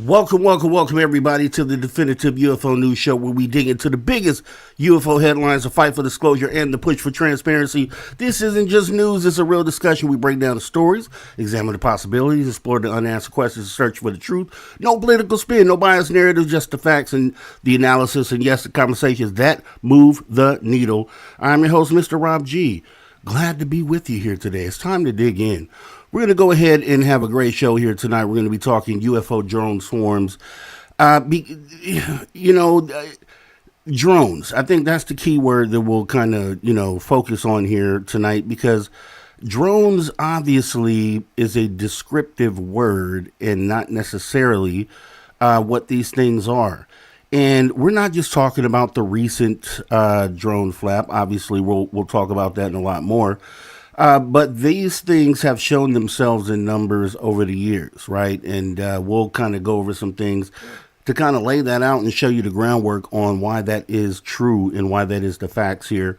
Welcome, everybody, to the Definitive UFO News Show, where we dig into the biggest UFO headlines, the fight for disclosure, and the push for transparency. This isn't just news, it's a real discussion. We break down the stories, examine the possibilities, explore the unanswered questions, and search for the truth. No political spin, no biased narrative, just the facts and the analysis, and yes, the conversations that move the needle. I'm your host, Mr. Rob G. Glad to be with you here today. It's time to dig in. We're going to go ahead and have a great show here tonight. We're going to be talking UFO drone swarms. Drones. I think that's the key word that we'll kind of, focus on here tonight, because drones obviously is a descriptive word and not necessarily what these things are. And we're not just talking about the recent drone flap. Obviously, we'll talk about that and a lot more. But these things have shown themselves in numbers over the years, right? And we'll kind of go over some things to kind of lay that out and show you the groundwork on why that is true and why that is the facts here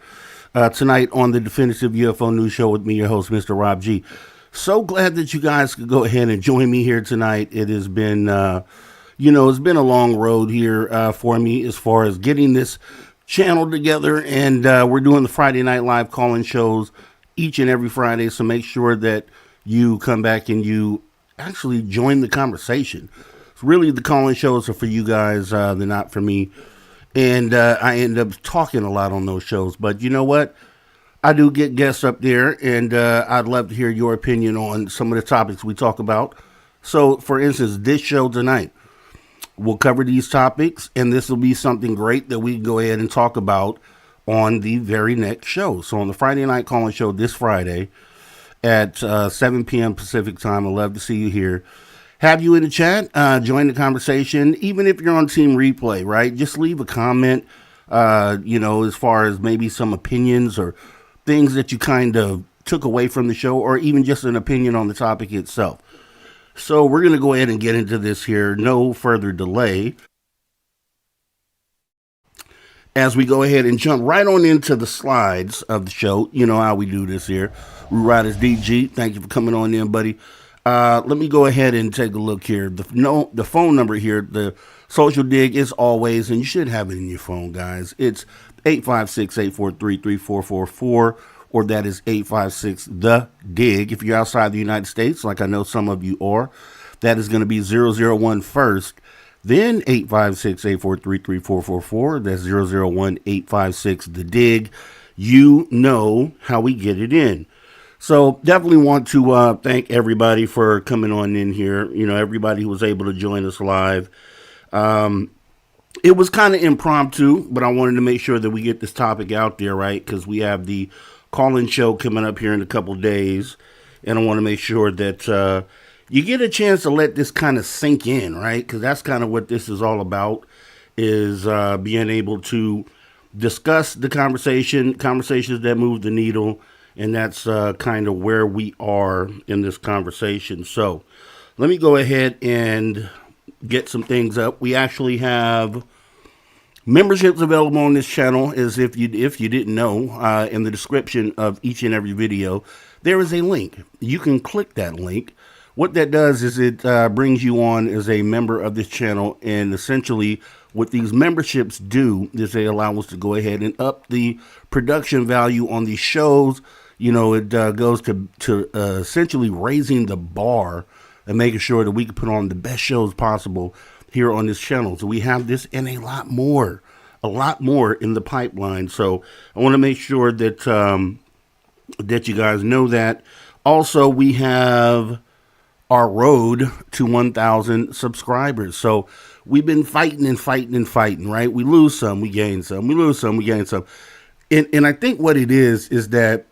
tonight on the Definitive UFO News Show with me, your host, Mr. Rob G. So glad that you guys could go ahead and join me here tonight. It has been, it's been a long road here for me as far as getting this channel together. And we're doing the Friday Night Live call-in shows each and every Friday, so make sure that you come back and you actually join the conversation. Really, the call-in shows are for you guys, they're not for me, and I end up talking a lot on those shows, but you know what? I do get guests up there, and I'd love to hear your opinion on some of the topics we talk about. So, for instance, this show tonight, we'll cover these topics, and this will be something great that we can go ahead and talk about on the very next show. So on the Friday night call-in show this Friday at 7 p.m. Pacific time, I'd love to see you here. Have you in the chat, join the conversation, even if you're on Team Replay, right? Just leave a comment, as far as maybe some opinions or things that you kind of took away from the show, or even just an opinion on the topic itself. So we're going to go ahead and get into this here. No further delay, as we go ahead and jump right on into the slides of the show. You know how we do this here. Root Riders DG, thank you for coming on in, buddy. Let me go ahead and take a look here. The phone number here, the social dig, is always, and you should have it in your phone, guys. It's 856-843-3444, or that is 856-THE-DIGG. If you're outside the United States, like I know some of you are, that is going to be 001 first. Then 856-843-3444. That's 001-856-THE-DIGG. You know how we get it in. So definitely want to thank everybody for coming on in here. Everybody who was able to join us live. It was kind of impromptu, but I wanted to make sure that we get this topic out there, right? Because we have the call-in show coming up here in a couple days. And I want to make sure that you get a chance to let this kind of sink in, right? Because that's kind of what this is all about, is being able to discuss the conversations that move the needle, and that's kind of where we are in this conversation. So let me go ahead and get some things up. We actually have memberships available on this channel, as if you didn't know, in the description of each and every video, there is a link. You can click that link. What that does is it brings you on as a member of this channel, and essentially what these memberships do is they allow us to go ahead and up the production value on these shows. It goes to essentially raising the bar and making sure that we can put on the best shows possible here on this channel. So we have this and a lot more in the pipeline. So I want to make sure that that you guys know that. Also, we have our road to 1,000 subscribers. So we've been fighting, right? We lose some, we gain some. We lose some, we gain some. And I think what it is that,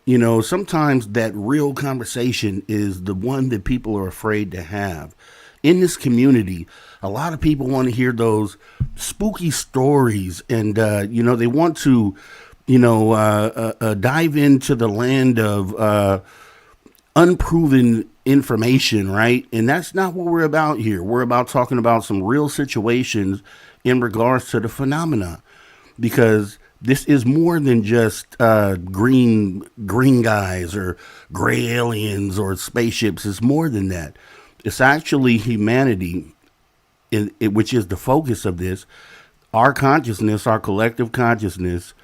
sometimes that real conversation is the one that people are afraid to have. In this community, a lot of people want to hear those spooky stories, and, they want to, dive into the land of unproven information, right? And that's not what we're about here. We're about talking about some real situations in regards to the phenomena, because this is more than just green guys or gray aliens or spaceships. It's more than that. It's actually humanity which is the focus of this, our consciousness, our collective consciousness,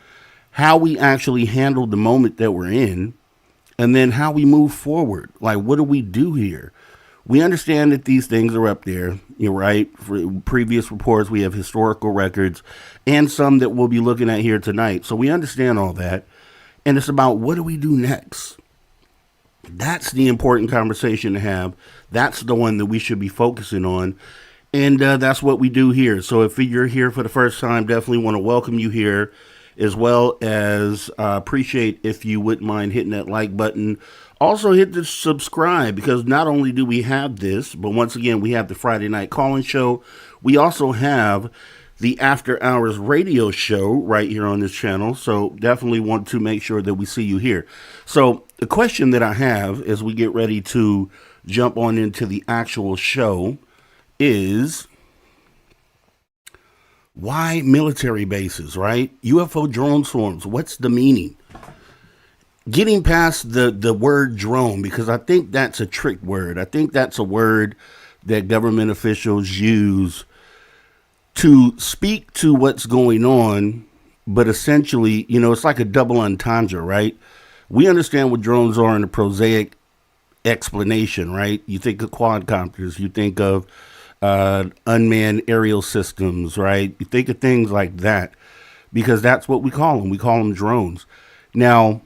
how we actually handle the moment that we're in, and then how we move forward. Like, what do we do here? We understand that these things are up there. You're right. For previous reports, we have historical records and some that we'll be looking at here tonight. So we understand all that. And it's about, what do we do next? That's the important conversation to have. That's the one that we should be focusing on. And that's what we do here. So if you're here for the first time, definitely want to welcome you here, as well as appreciate if you wouldn't mind hitting that like button. Also hit the subscribe, because not only do we have this, but once again, we have the Friday night call-in show. We also have the After Hours radio show right here on this channel. So definitely want to make sure that we see you here. So the question that I have as we get ready to jump on into the actual show is, why military bases, right? UFO drone swarms. What's the meaning? Getting past the word drone, because I think that's a trick word. I think that's a word that government officials use to speak to what's going on, but essentially, it's like a double entendre, right? We understand what drones are in a prosaic explanation, right? You think of quadcopters, you think of unmanned aerial systems, right? You think of things like that, because that's what we call them. We call them drones. Now,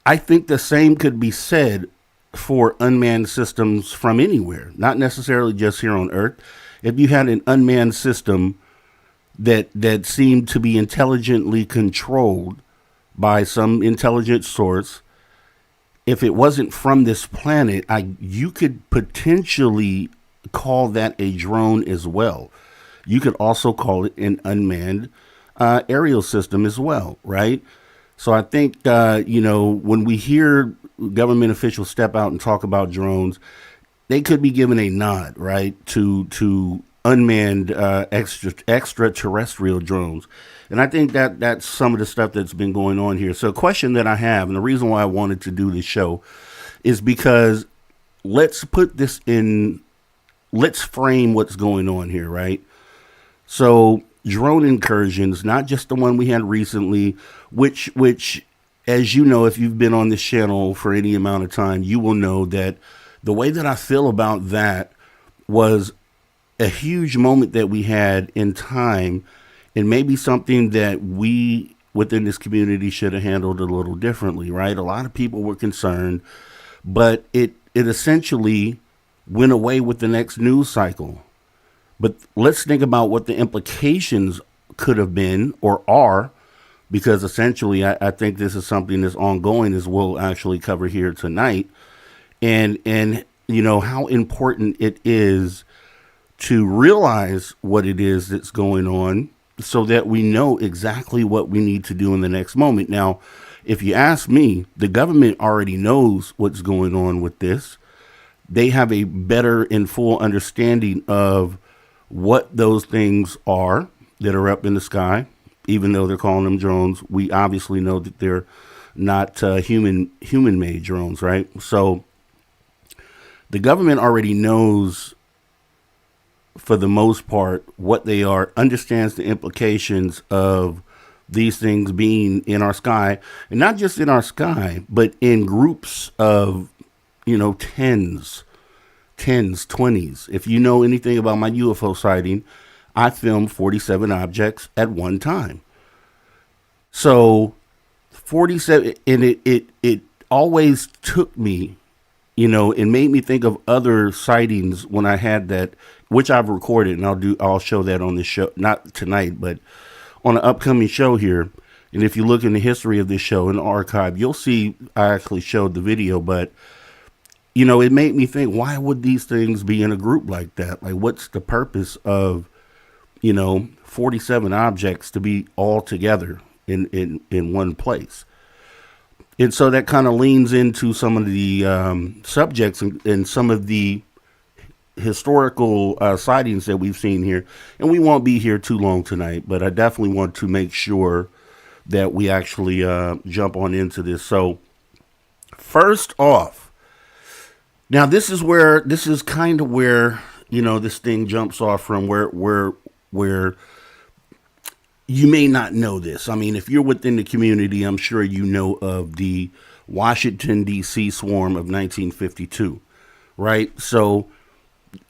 I think the same could be said for unmanned systems from anywhere, not necessarily just here on Earth. If you had an unmanned system that seemed to be intelligently controlled by some intelligent source, if it wasn't from this planet, you could potentially call that a drone as well. You could also call it an unmanned aerial system as well, right? So I think, when we hear government officials step out and talk about drones, they could be given a nod, right, to unmanned extraterrestrial drones. And I think that's some of the stuff that's been going on here. So a question that I have, and the reason why I wanted to do this show, is because let's frame what's going on here, right? So drone incursions, not just the one we had recently, which, as you know, if you've been on this channel for any amount of time, you will know that the way that I feel about that was a huge moment that we had in time, and maybe something that we within this community should have handled a little differently, right? A lot of people were concerned, but it essentially went away with the next news cycle. But let's think about what the implications could have been or are, because essentially I think this is something that's ongoing, as we'll actually cover here tonight. And how important it is to realize what it is that's going on, so that we know exactly what we need to do in the next moment. Now, if you ask me, the government already knows what's going on with this. They have a better and full understanding of what those things are that are up in the sky, even though they're calling them drones. We obviously know that they're not human-made drones, right? So the government already knows, for the most part, what they are, understands the implications of these things being in our sky, and not just in our sky, but in groups of, tens, 20s. If you know anything about my UFO sighting, I filmed 47 objects at one time. So 47, and it always took me, and made me think of other sightings when I had that, which I've recorded, and I'll show that on this show, not tonight, but on an upcoming show here. And if you look in the history of this show in the archive, you'll see I actually showed the video, but it made me think, why would these things be in a group like that? Like, what's the purpose of, 47 objects to be all together in one place? And so that kind of leans into some of the subjects and some of the historical sightings that we've seen here. And we won't be here too long tonight, but I definitely want to make sure that we actually jump on into this. So first off, now this is kind of where this thing jumps off from where you may not know this. I mean, if you're within the community, I'm sure you know of the Washington, D.C. swarm of 1952, right? So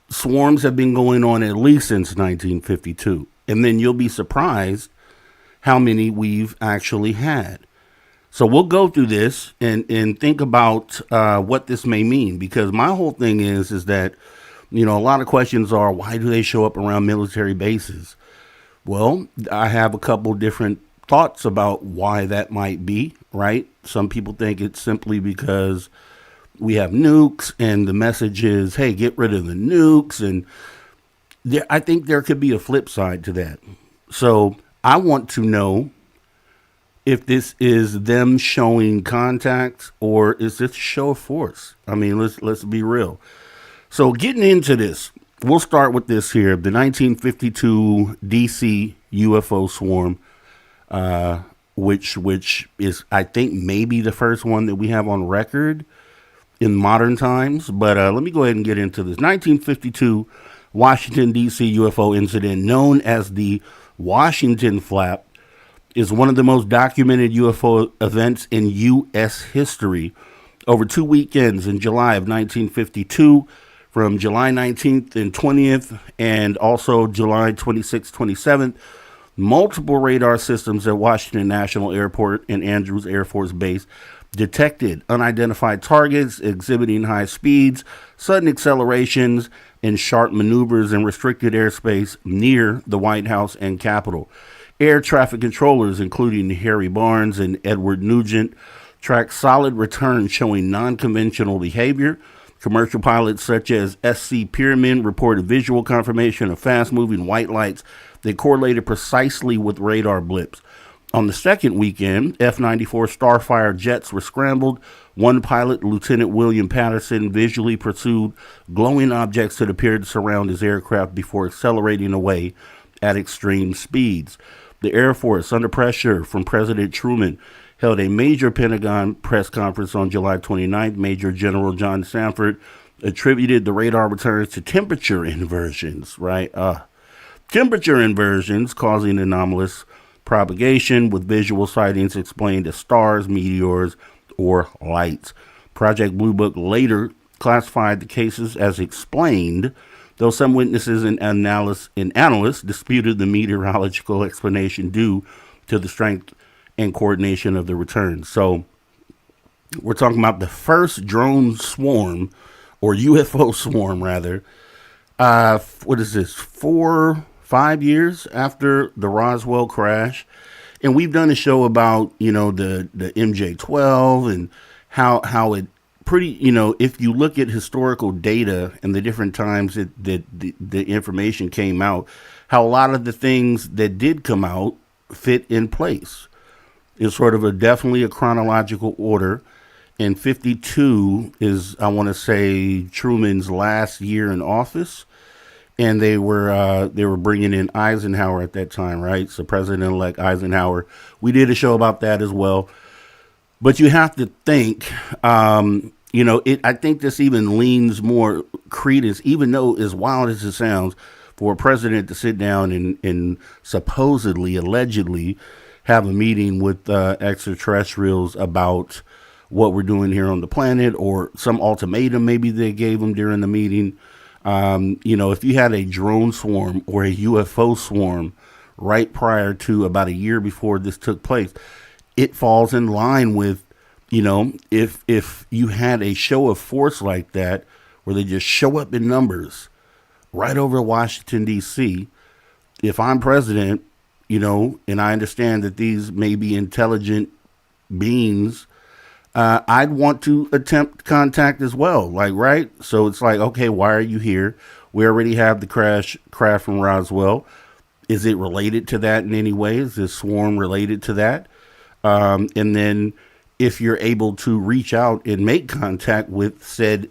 swarms have been going on at least since 1952. And then you'll be surprised how many we've actually had. So we'll go through this and think about what this may mean, because my whole thing is that, a lot of questions are, why do they show up around military bases? Well, I have a couple different thoughts about why that might be, right? Some people think it's simply because we have nukes and the message is, hey, get rid of the nukes. And I think there could be a flip side to that. So I want to know if this is them showing contacts or is this a show of force? I mean, let's be real. So getting into this, we'll start with this here. The 1952 DC UFO swarm, which is, I think, maybe the first one that we have on record in modern times. But let me go ahead and get into this. 1952 Washington, D.C. UFO incident, known as the Washington Flap, is one of the most documented UFO events in U.S. history. Over 2 weekends in July of 1952, from July 19th and 20th, and also July 26th, 27th, multiple radar systems at Washington National Airport and Andrews Air Force Base detected unidentified targets exhibiting high speeds, sudden accelerations, and sharp maneuvers in restricted airspace near the White House and Capitol. Air traffic controllers, including Harry Barnes and Edward Nugent, tracked solid returns showing non-conventional behavior. Commercial pilots such as SC Pyramid reported visual confirmation of fast-moving white lights that correlated precisely with radar blips. On the second weekend, F-94 Starfire jets were scrambled. One pilot, Lieutenant William Patterson, visually pursued glowing objects that appeared to surround his aircraft before accelerating away at extreme speeds. The Air Force, under pressure from President Truman, held a major Pentagon press conference on July 29th. Major General John Sanford attributed the radar returns to temperature inversions, right? Temperature inversions causing anomalous propagation, with visual sightings explained as stars, meteors, or lights. Project Blue Book later classified the cases as explained, though some witnesses and analysts disputed the meteorological explanation due to the strength and coordination of the returns. So we're talking about the first drone swarm, or UFO swarm rather. What is this? 4-5 years after the Roswell crash. And we've done a show about, the MJ-12 and how it pretty, if you look at historical data and the different times that the information came out, how a lot of the things that did come out fit in place. It's sort of definitely a chronological order. And 52 is, I want to say, Truman's last year in office. And they were bringing in Eisenhower at that time, right? So President-elect Eisenhower. We did a show about that as well. But you have to think, I think this even leans more credence, even though as wild as it sounds, for a president to sit down and supposedly, allegedly, have a meeting with extraterrestrials about what we're doing here on the planet, or some ultimatum maybe they gave them during the meeting. If you had a drone swarm or a UFO swarm right prior to about a year before this took place, it falls in line with, if you had a show of force like that, where they just show up in numbers right over Washington, D.C., if I'm president, and I understand that these may be intelligent beings, I'd want to attempt contact as well. Right? So it's like, okay, why are you here? We already have the craft from Roswell. Is it related to that in any way? Is this swarm related to that? And then if you're able to reach out and make contact with said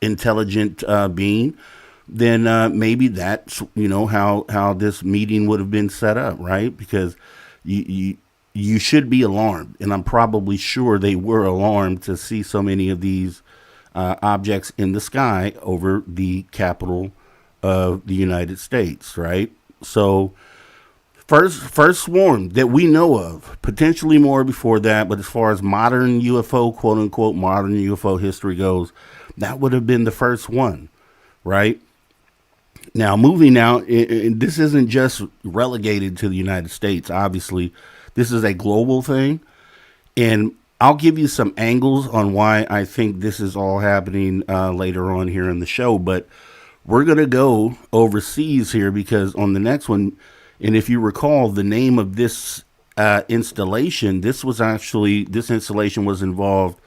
intelligent being, then maybe that's, how this meeting would have been set up, right? Because you should be alarmed, and I'm probably sure they were alarmed to see so many of these objects in the sky over the Capitol of the United States, right? So first swarm that we know of, potentially more before that, but as far as modern UFO, quote unquote, modern UFO history goes, that would have been the first one, right? Now, moving out, this isn't just relegated to the United States. Obviously, this is a global thing. And I'll give you some angles on why I think this is all happening later on here in the show. But we're going to go overseas here because on the next one, and if you recall, the name of this installation, this installation was involved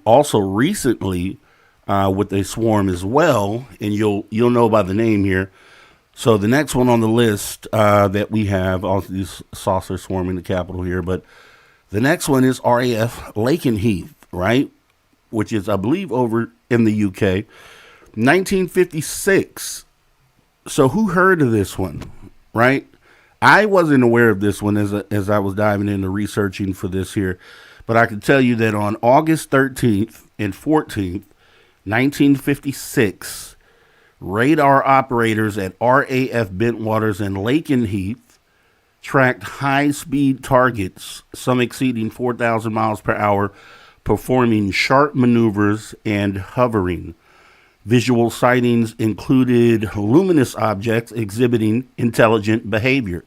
also recently with a swarm as well, and you'll know by the name here. So the next one on the list that we have, also these saucers swarming the Capitol here, but the next one is RAF Lakenheath, right? Which is, I believe, over in the UK, 1956. So who heard of this one, right? I wasn't aware of this one as I was diving into researching for this here, but I can tell you that on August 13th and 14th, 1956, radar operators at RAF Bentwaters and Lakenheath tracked high-speed targets, some exceeding 4,000 miles per hour, performing sharp maneuvers and hovering. Visual sightings included luminous objects exhibiting intelligent behavior.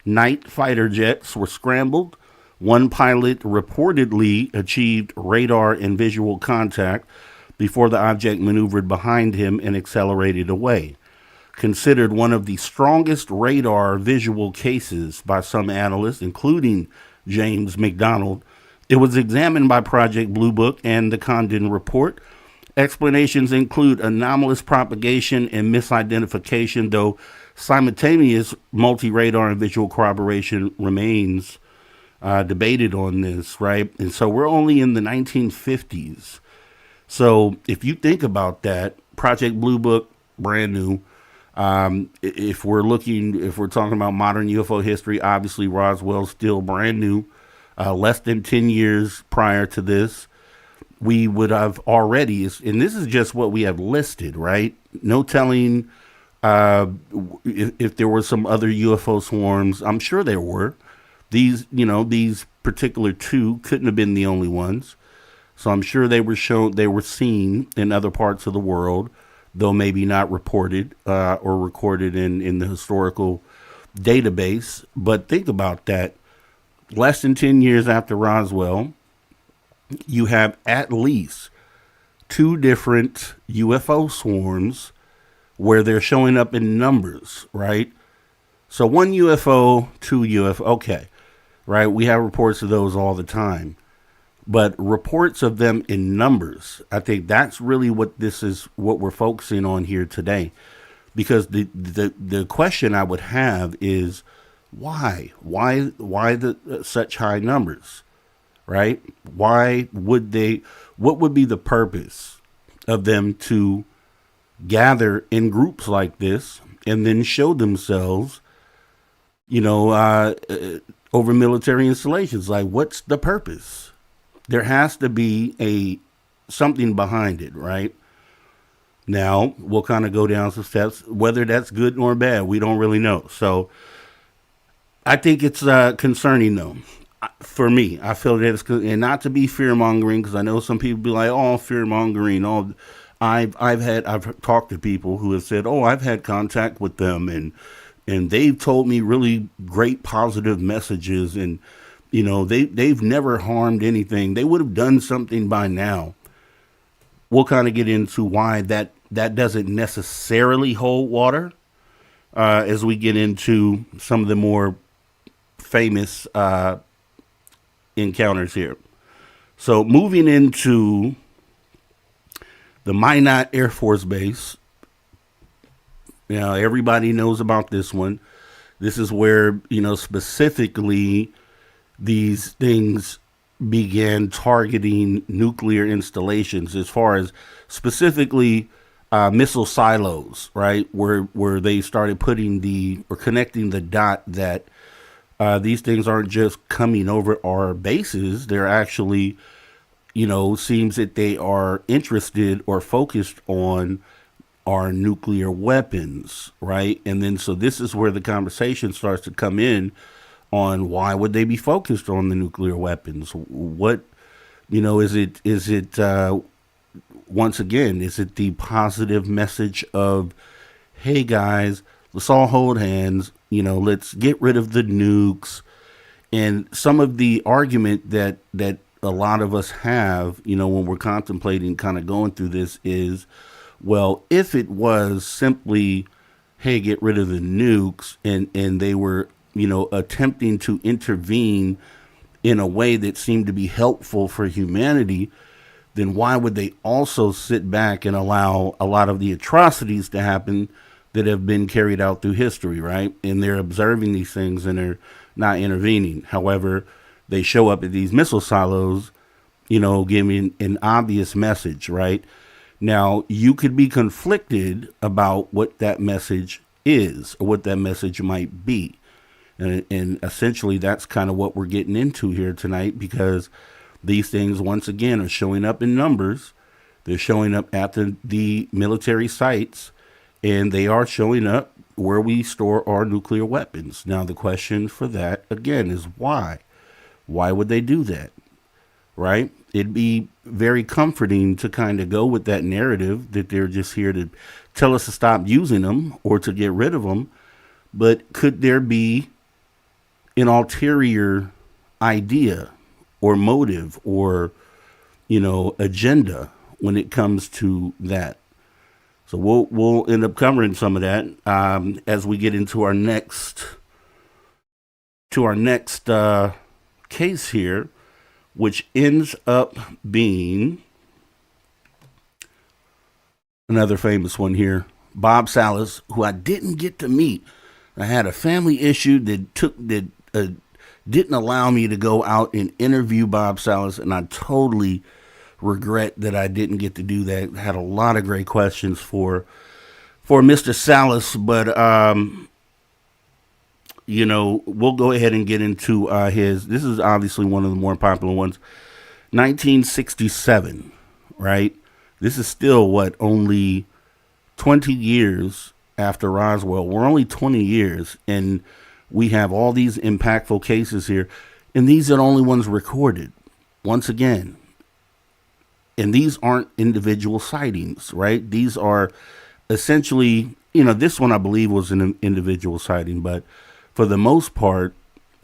Night fighter jets were scrambled. One pilot reportedly achieved radar and visual contact before the object maneuvered behind him and accelerated away. Considered one of the strongest radar visual cases by some analysts, including James McDonald, it was examined by Project Blue Book and the Condon Report. Explanations include anomalous propagation and misidentification, though simultaneous multi-radar and visual corroboration remains debated on this, right? And so we're only in the 1950s. So if you think about that, Project Blue Book, brand new. If we're talking about modern UFO history, obviously Roswell's still brand new, less than 10 years prior to this. We would have already, and this is just what we have listed, right? No telling if there were some other UFO swarms. I'm sure there were. These particular two couldn't have been the only ones. So I'm sure they were seen in other parts of the world, though maybe not reported or recorded in the historical database. But think about that. Less than 10 years after Roswell, you have at least two different UFO swarms where they're showing up in numbers, right? So one UFO, two UFO, okay, right? We have reports of those all the time. But reports of them in numbers, I think that's really what we're focusing on here today. Because the question I would have is why? Why such high numbers, right? What would be the purpose of them to gather in groups like this and then show themselves, over military installations? Like, what's the purpose? There has to be something behind it, right? Now, we'll kind of go down some steps. Whether that's good or bad, we don't really know. So I think it's concerning, though. For me, I feel that it's good, and not to be fear-mongering, because I know some people be like, oh, fear-mongering. Oh, I've talked to people who have said, oh, I've had contact with them, and they've told me really great positive messages, and they've never harmed anything. They would have done something by now. We'll kind of get into why that doesn't necessarily hold water as we get into some of the more famous encounters here. So moving into the Minot Air Force Base. Everybody knows about this one. This is where, specifically these things began targeting nuclear installations, as far as specifically missile silos, right? Where they started connecting the dot that these things aren't just coming over our bases. They're actually, seems that they are interested or focused on our nuclear weapons, right? And then so this is where the conversation starts to come in on why would they be focused on the nuclear weapons? What, is it once again, is it the positive message of, hey guys, let's all hold hands, let's get rid of the nukes? And some of the argument that a lot of us have, when we're contemplating kind of going through this is, well, if it was simply, hey, get rid of the nukes, and they were, attempting to intervene in a way that seemed to be helpful for humanity, then why would they also sit back and allow a lot of the atrocities to happen that have been carried out through history, right? And they're observing these things and they're not intervening. However, they show up at these missile silos, giving an obvious message, right? Now, you could be conflicted about what that message is or what that message might be. And essentially, that's kind of what we're getting into here tonight, because these things, once again, are showing up in numbers. They're showing up at the military sites, and they are showing up where we store our nuclear weapons. Now, the question for that, again, is why? Why would they do that? Right? It'd be very comforting to kind of go with that narrative that they're just here to tell us to stop using them or to get rid of them. But could there be an ulterior idea or motive or, agenda when it comes to that? So we'll end up covering some of that as we get into our next case here, which ends up being another famous one here. Bob Salas, who I didn't get to meet. I had a family issue that didn't allow me to go out and interview Bob Salas, and I totally regret that I didn't get to do that. I had a lot of great questions for Mr. Salas, but we'll go ahead and get into this is obviously one of the more popular ones. 1967, right? This is still only 20 years after Roswell. We're only 20 years, and we have all these impactful cases here, and these are the only ones recorded. Once again, and these aren't individual sightings, right? These are essentially, this one I believe was an individual sighting, but for the most part,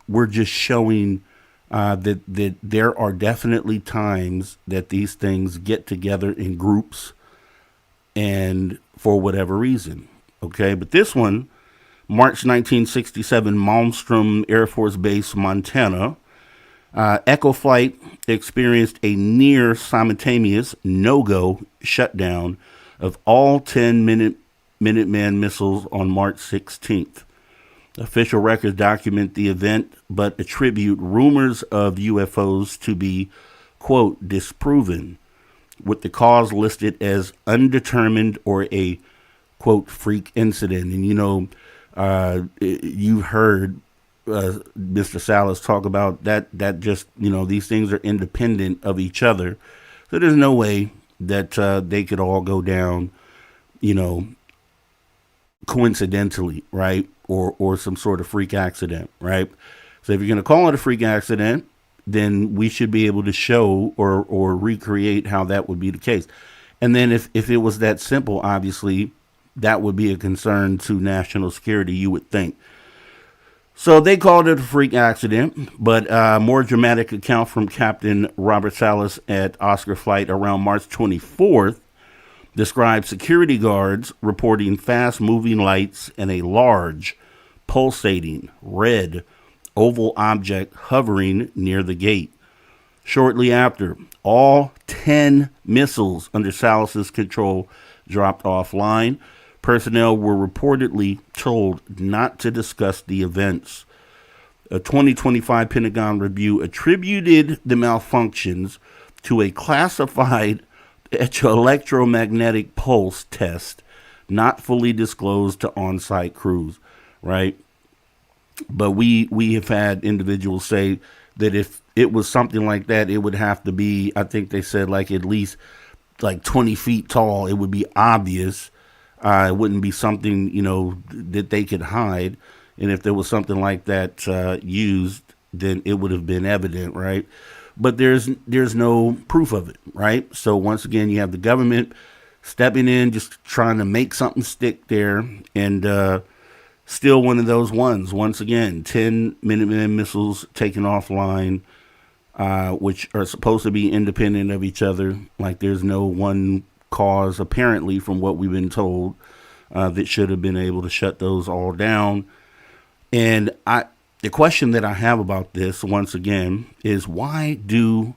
we're just showing that there are definitely times that these things get together in groups, and for whatever reason, okay? But this one, March 1967, Malmstrom Air Force Base, Montana. Echo Flight experienced a near simultaneous no-go shutdown of all 10 Minuteman missiles on March 16th. Official records document the event, but attribute rumors of UFOs to be, quote, disproven, with the cause listed as undetermined or a, quote, freak incident. And, you've heard Mr. Salas talk about that just, these things are independent of each other. So there's no way that they could all go down, coincidentally, right? Or some sort of freak accident, right? So if you're going to call it a freak accident, then we should be able to show or recreate how that would be the case. And then if it was that simple, obviously, that would be a concern to national security, you would think. So they called it a freak accident, but a more dramatic account from Captain Robert Salas at Oscar Flight around March 24th described security guards reporting fast-moving lights and a large, pulsating, red, oval object hovering near the gate. Shortly after, all 10 missiles under Salas's control dropped offline. Personnel were reportedly told not to discuss the events. A 2025 Pentagon review attributed the malfunctions to a classified electromagnetic pulse test not fully disclosed to on-site crews, right? But we have had individuals say that if it was something like that, it would have to be, I think they said, at least 20 feet tall. It would be obvious It wouldn't be something, that they could hide. And if there was something like that used, then it would have been evident, right? But there's no proof of it, right? So once again, you have the government stepping in, just trying to make something stick there, and still one of those ones. Once again, 10 Minuteman missiles taken offline, which are supposed to be independent of each other. Like there's no one cause, apparently, from what we've been told, that should have been able to shut those all down. And the question that I have about this, once again, is why do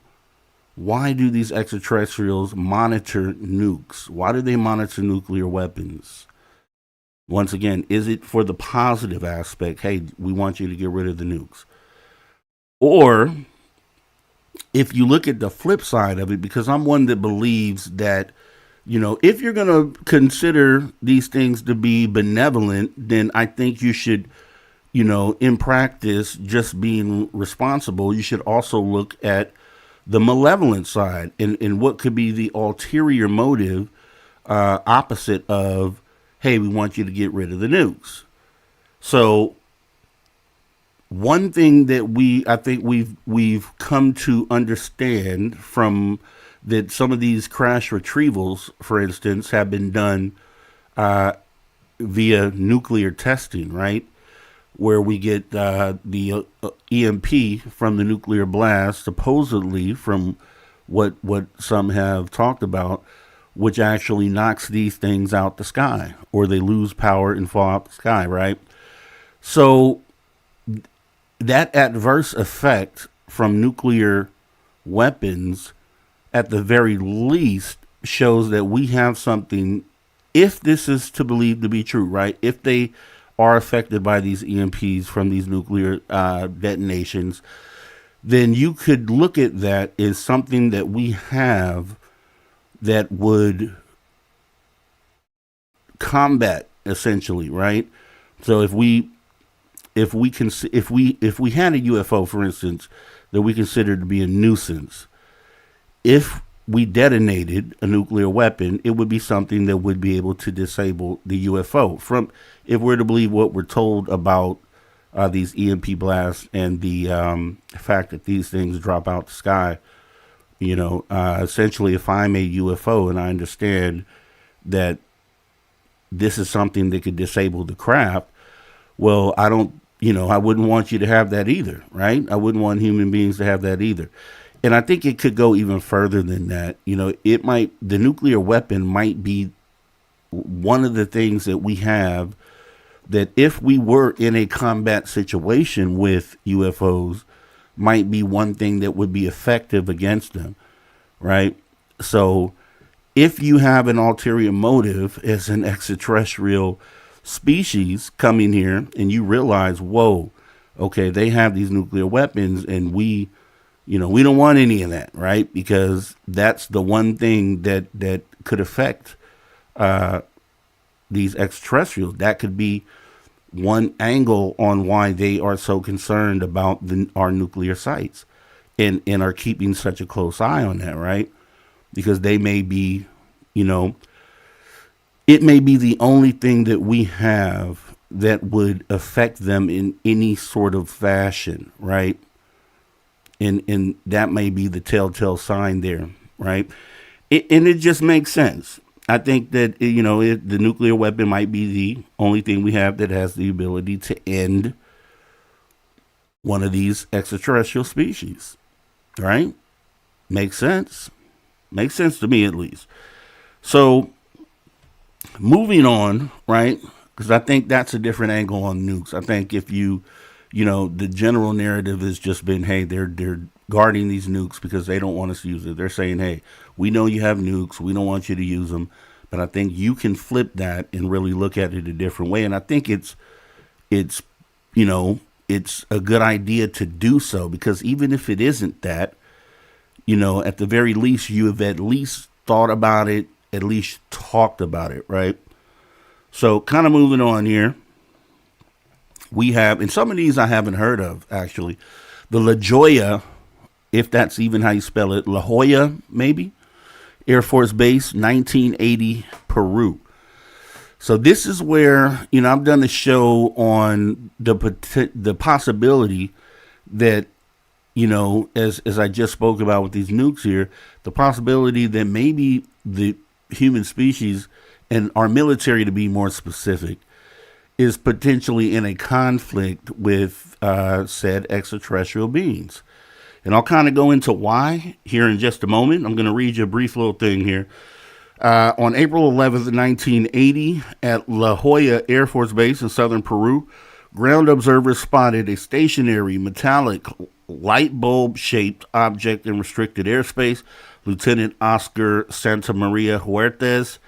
these extraterrestrials monitor nukes? Why do they monitor nuclear weapons? Once again, is it for the positive aspect? Hey, we want you to get rid of the nukes. Or if you look at the flip side of it, because I'm one that believes that, if you're going to consider these things to be benevolent, then I think you should, in practice, just being responsible, you should also look at the malevolent side and what could be the ulterior motive, opposite of, hey, we want you to get rid of the nukes. So one thing that I think we've come to understand from that some of these crash retrievals, for instance, have been done via nuclear testing, right? Where we get the EMP from the nuclear blast, supposedly from what some have talked about, which actually knocks these things out the sky, or they lose power and fall out the sky, right? So that adverse effect from nuclear weapons, at the very least, shows that we have something, if this is to believe to be true, right? If they are affected by these EMPs from these nuclear detonations, then you could look at that as something that we have that would combat, essentially, right? So if we had a UFO, for instance, that we considered to be a nuisance, if we detonated a nuclear weapon, it would be something that would be able to disable the UFO. From, if we're to believe what we're told about these EMP blasts and the fact that these things drop out the sky, essentially, if I'm a UFO and I understand that this is something that could disable the craft, well, I wouldn't want you to have that either, right? I wouldn't want human beings to have that either. And I think it could go even further than that. The nuclear weapon might be one of the things that we have that, if we were in a combat situation with UFOs, might be one thing that would be effective against them, right? So if you have an ulterior motive as an extraterrestrial species coming here, and you realize, whoa, okay, they have these nuclear weapons, and we don't want any of that, right? Because that's the one thing that could affect these extraterrestrials. That could be one angle on why they are so concerned about our nuclear sites and are keeping such a close eye on that, right? Because they may be, it may be the only thing that we have that would affect them in any sort of fashion, right? And that may be the telltale sign there, right? And it just makes sense. I think that, the nuclear weapon might be the only thing we have that has the ability to end one of these extraterrestrial species, right? Makes sense. Makes sense to me, at least. So moving on, right? Because I think that's a different angle on nukes. I think if the general narrative has just been, hey, they're guarding these nukes because they don't want us to use it. They're saying, hey, we know you have nukes. We don't want you to use them. But I think you can flip that and really look at it a different way. And I think it's a good idea to do so, because even if it isn't that, at the very least, you have at least thought about it, at least talked about it, right? So kind of moving on here. We have, and some of these I haven't heard of, actually. The La Jolla, if that's even how you spell it, La Jolla, maybe, Air Force Base, 1980, Peru. So this is where, I've done a show on the possibility that, as I just spoke about with these nukes here, the possibility that maybe the human species and our military, to be more specific, is potentially in a conflict with said extraterrestrial beings. And I'll kind of go into why here in just a moment. I'm going to read you a brief little thing here. On April 11th, 1980, at La Jolla Air Force Base in southern Peru, ground observers spotted a stationary metallic light bulb shaped object in restricted airspace. Lieutenant Oscar Santa Maria Huertas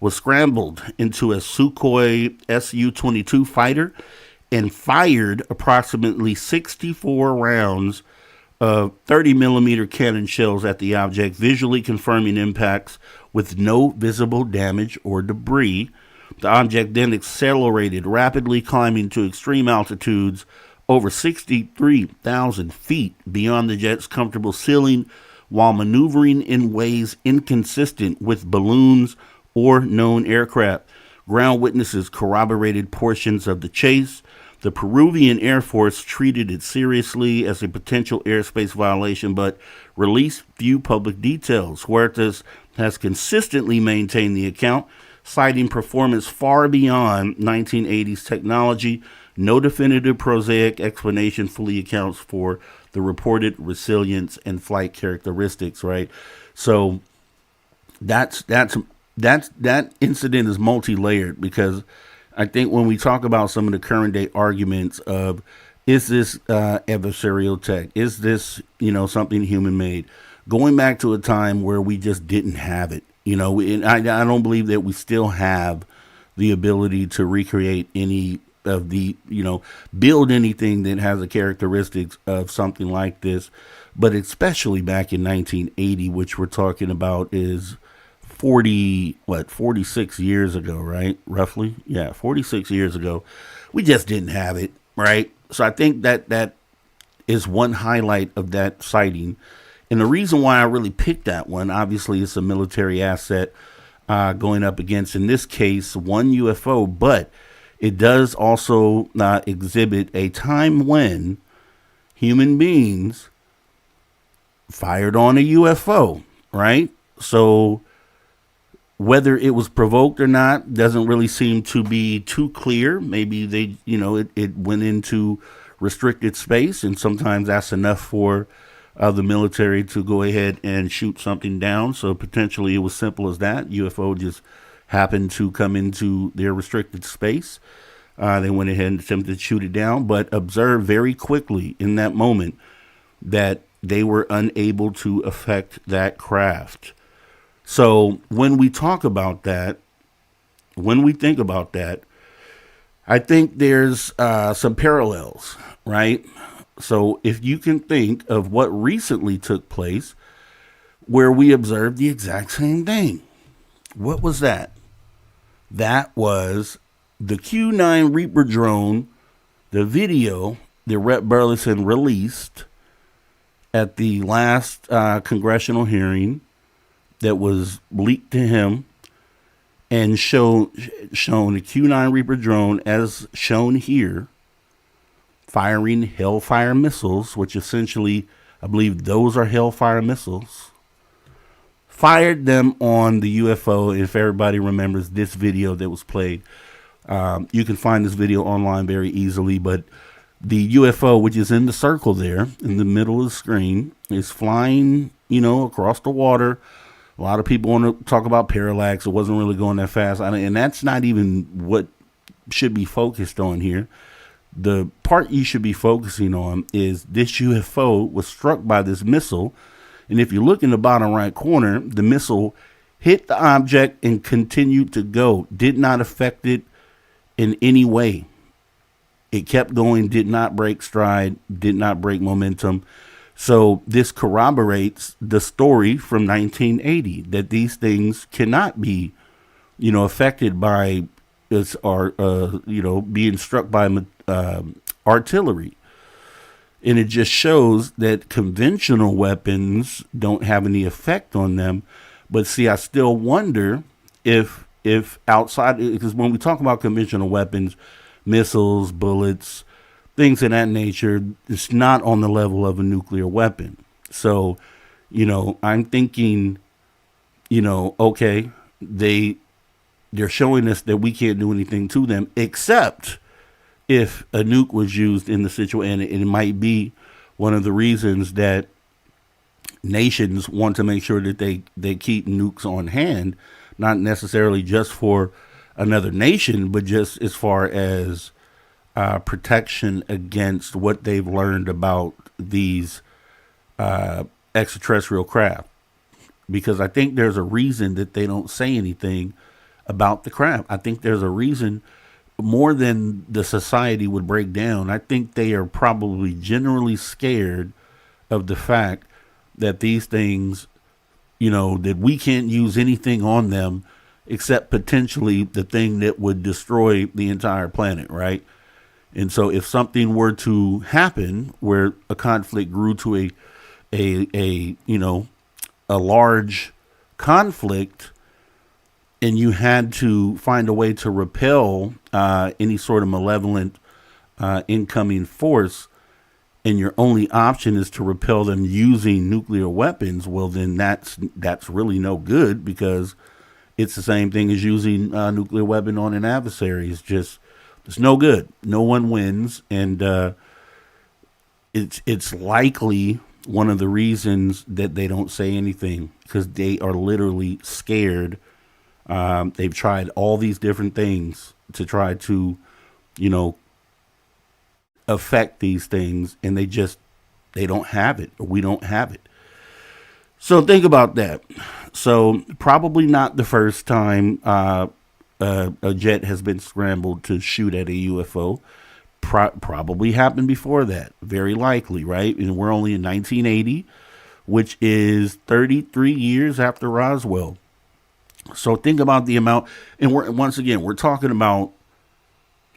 was scrambled into a Sukhoi Su-22 fighter and fired approximately 64 rounds of 30 millimeter cannon shells at the object, visually confirming impacts with no visible damage or debris. The object then accelerated, rapidly climbing to extreme altitudes over 63,000 feet beyond the jet's comfortable ceiling, while maneuvering in ways inconsistent with balloons or known aircraft. Ground witnesses corroborated portions of the chase. The Peruvian Air Force treated it seriously as a potential airspace violation, but released few public details. Huertas has consistently maintained the account, citing performance far beyond 1980s technology. No definitive prosaic explanation fully accounts for the reported resilience and flight characteristics, right? So that incident is multi-layered, because I think when we talk about some of the current day arguments of, is this adversarial tech? Is this, something human made? Going back to a time where we just didn't have it, and I don't believe that we still have the ability to recreate any of the, build anything that has the characteristics of something like this. But especially back in 1980, which we're talking about is 46 years ago, right? Roughly. Yeah, 46 years ago. We just didn't have it, right? So I think that is one highlight of that sighting. And the reason why I really picked that one, obviously, it's a military asset going up against, in this case, one UFO, but it does also exhibit a time when human beings fired on a UFO, right? So whether it was provoked or not doesn't really seem to be too clear. Maybe they, it went into restricted space, and sometimes that's enough for the military to go ahead and shoot something down. So potentially it was simple as that. UFO just happened to come into their restricted space. They went ahead and attempted to shoot it down, but observed very quickly in that moment that they were unable to affect that craft. So when we talk about that, when we think about that, I think there's some parallels, right? So if you can think of what recently took place where we observed the exact same thing. What was that? That was the Q9 Reaper drone, the video that Rhett Burleson released at the last congressional hearing that was leaked to him, and shown the Q9 Reaper drone as shown here, firing Hellfire missiles, which essentially, I believe those are Hellfire missiles, fired them on the UFO. If everybody remembers this video that was played, you can find this video online very easily, but the UFO, which is in the circle there in the middle of the screen, is flying, across the water. A lot of people want to talk about parallax. It wasn't really going that fast. And that's not even what should be focused on here. The part you should be focusing on is this UFO was struck by this missile. And if you look in the bottom right corner, the missile hit the object and continued to go. Did not affect it in any way. It kept going, did not break stride, did not break momentum. So this corroborates the story from 1980 that these things cannot be, affected by being struck by artillery. And it just shows that conventional weapons don't have any effect on them. But see, I still wonder if if outside, because when we talk about conventional weapons, missiles, bullets, things of that nature, it's not on the level of a nuclear weapon. So, I'm thinking, okay, they're showing us that we can't do anything to them except if a nuke was used in the situation. And it might be one of the reasons that nations want to make sure that they keep nukes on hand, not necessarily just for another nation, but just as far as protection against what they've learned about these extraterrestrial craft. Because I think there's a reason that they don't say anything about the craft. I think there's a reason more than the society would break down. I think they are probably generally scared of the fact that these things, that we can't use anything on them except potentially the thing that would destroy the entire planet, right? And so if something were to happen where a conflict grew to a large conflict, and you had to find a way to repel any sort of malevolent incoming force, and your only option is to repel them using nuclear weapons, well, then that's really no good, because it's the same thing as using a nuclear weapon on an adversary. It's no good. No one wins, and it's likely one of the reasons that they don't say anything, because they are literally scared. They've tried all these different things to try to, affect these things, and they don't have it, or we don't have it. So think about that. So probably not the first time a jet has been scrambled to shoot at a UFO. Probably happened before that, very likely, right? And we're only in 1980, which is 33 years after Roswell. So think about the amount, and we're talking about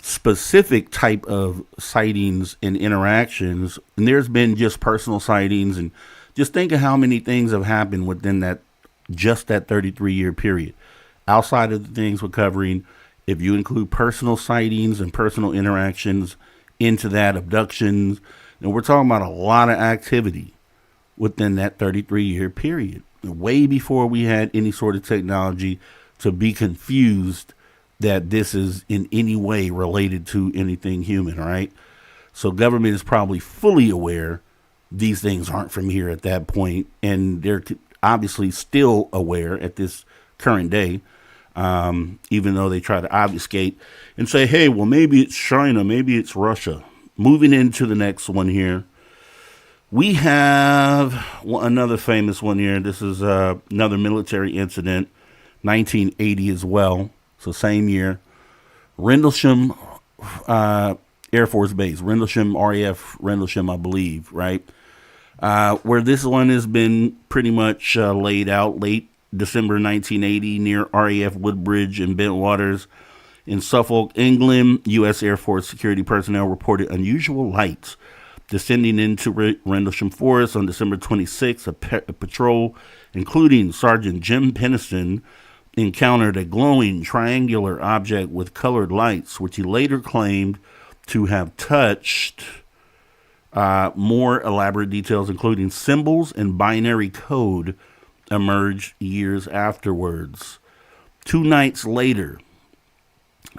specific type of sightings and interactions, and there's been just personal sightings, and just think of how many things have happened within that 33-year period. Outside of the things we're covering, if you include personal sightings and personal interactions into that, abductions, and we're talking about a lot of activity within that 33-year period, way before we had any sort of technology to be confused that this is in any way related to anything human, right? So government is probably fully aware these things aren't from here at that point, and they're obviously still aware at this current day, even though they try to obfuscate and say, hey, well, maybe it's China, maybe it's Russia. Moving into the next one here, we have another famous one here. This is another military incident, 1980 as well. So same year, Rendlesham Air Force Base, Rendlesham, RAF Rendlesham, I believe, right? Where this one has been pretty much laid out late December 1980 near RAF Woodbridge and Bentwaters in Suffolk, England. U.S. Air Force security personnel reported unusual lights descending into Rendlesham Forest on December 26th. A patrol, including Sergeant Jim Pennison, encountered a glowing triangular object with colored lights, which he later claimed to have touched. More elaborate details, including symbols and binary code, emerged years afterwards. 2 nights later,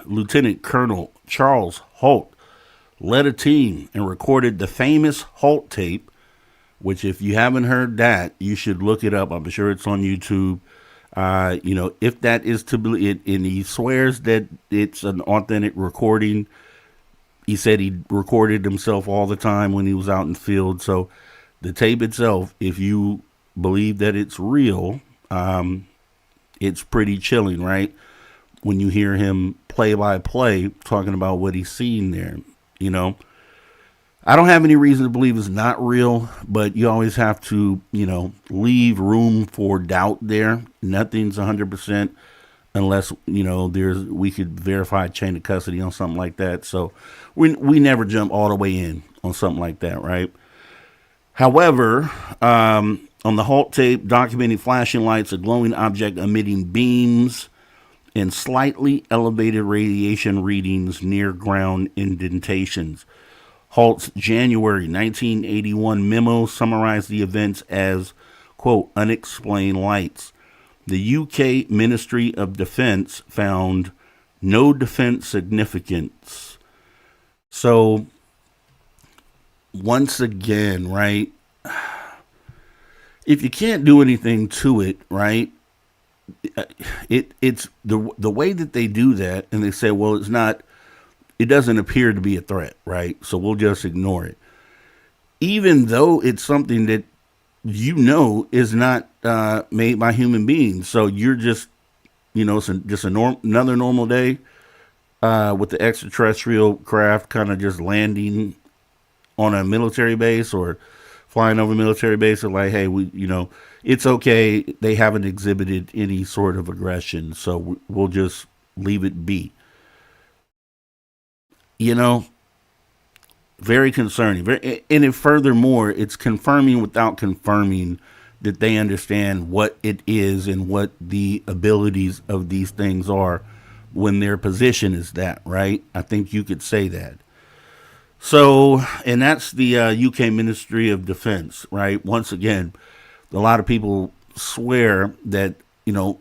Lieutenant Colonel Charles Holt led a team and recorded the famous Holt tape, which, if you haven't heard that, you should look it up. I'm sure it's on YouTube. If that is to believe, and he swears that it's an authentic recording. He said he recorded himself all the time when he was out in the field. So the tape itself, if you believe that it's real, it's pretty chilling, right? When you hear him play by play talking about what he's seen there, I don't have any reason to believe it's not real, but you always have to, leave room for doubt there. Nothing's 100% unless, we could verify chain of custody on something like that. So we never jump all the way in on something like that, right? However, on the Holt tape, documenting flashing lights, a glowing object emitting beams and slightly elevated radiation readings near ground indentations. Halt's January 1981 memo summarized the events as, quote, unexplained lights. The UK Ministry of Defense found no defense significance. So, once again, right, if you can't do anything to it, right, it's the way that they do that, and they say, well, it doesn't appear to be a threat, right? So we'll just ignore it, even though it's something that is not made by human beings. So you're just, it's just another normal day with the extraterrestrial craft kind of just landing on a military base or flying over a military base, and like, hey, it's okay. They haven't exhibited any sort of aggression, so we'll just leave it be. You know, very concerning. And furthermore, it's confirming without confirming that they understand what it is and what the abilities of these things are when their position is that, right? I think you could say that. So, and that's the UK Ministry of Defense, right? Once again, a lot of people swear that,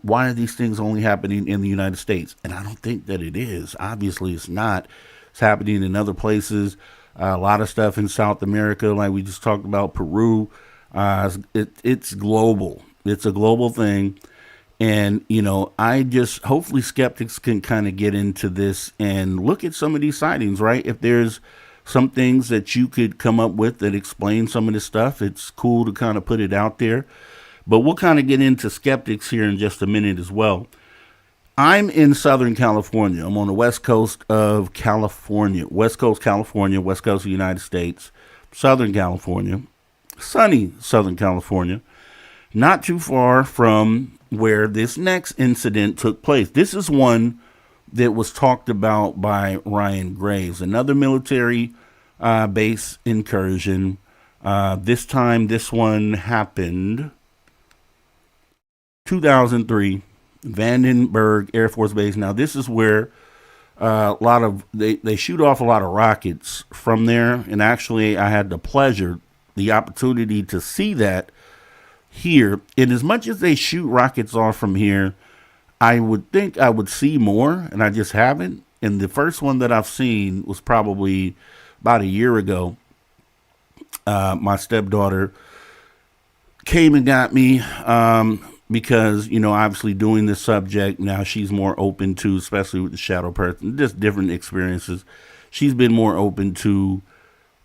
why are these things only happening in the United States? And I don't think that it is. Obviously, it's not. It's happening in other places. A lot of stuff in South America, like we just talked about, Peru. It's global. It's a global thing. And, hopefully skeptics can kind of get into this and look at some of these sightings, right? If there's some things that you could come up with that explain some of this stuff, it's cool to kind of put it out there. But we'll kind of get into skeptics here in just a minute as well. I'm in Southern California. I'm on the west coast of California, west coast of the United States, Southern California, sunny Southern California, not too far from where this next incident took place. This is one that was talked about by Ryan Graves, another military base incursion. This time, this one happened 2003, Vandenberg Air Force Base. Now, this is where a lot of they shoot off a lot of rockets from there, and actually, I had the opportunity to see that here. And as much as they shoot rockets off from here, I would think I would see more, and I just haven't. And the first one that I've seen was probably about a year ago. My stepdaughter came and got me because, obviously doing this subject, now she's more open to, especially with the shadow person, just different experiences. She's been more open to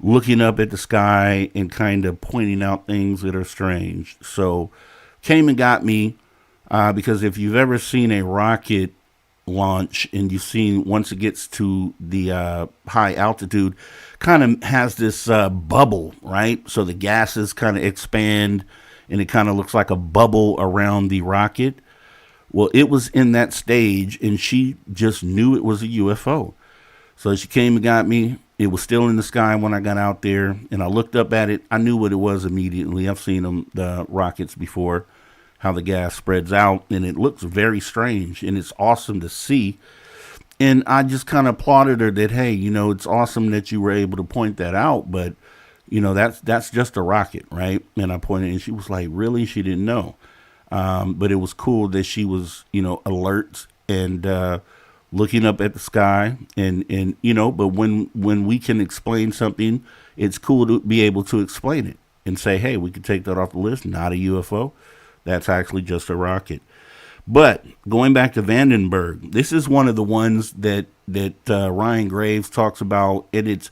looking up at the sky and kind of pointing out things that are strange. So came and got me. Because if you've ever seen a rocket launch and you've seen once it gets to the high altitude, kind of has this bubble, right? So the gases kind of expand and it kind of looks like a bubble around the rocket. Well, it was in that stage and she just knew it was a UFO. So she came and got me. It was still in the sky when I got out there and I looked up at it. I knew what it was immediately. I've seen the rockets before, how the gas spreads out, and it looks very strange, and it's awesome to see. And I just kind of applauded her that, hey, it's awesome that you were able to point that out, but, that's just a rocket, right? And I pointed, and she was like, really? She didn't know. But it was cool that she was, alert and looking up at the sky, and but when we can explain something, it's cool to be able to explain it and say, hey, we could take that off the list, not a UFO. That's actually just a rocket. But going back to Vandenberg, this is one of the ones that Ryan Graves talks about. And it's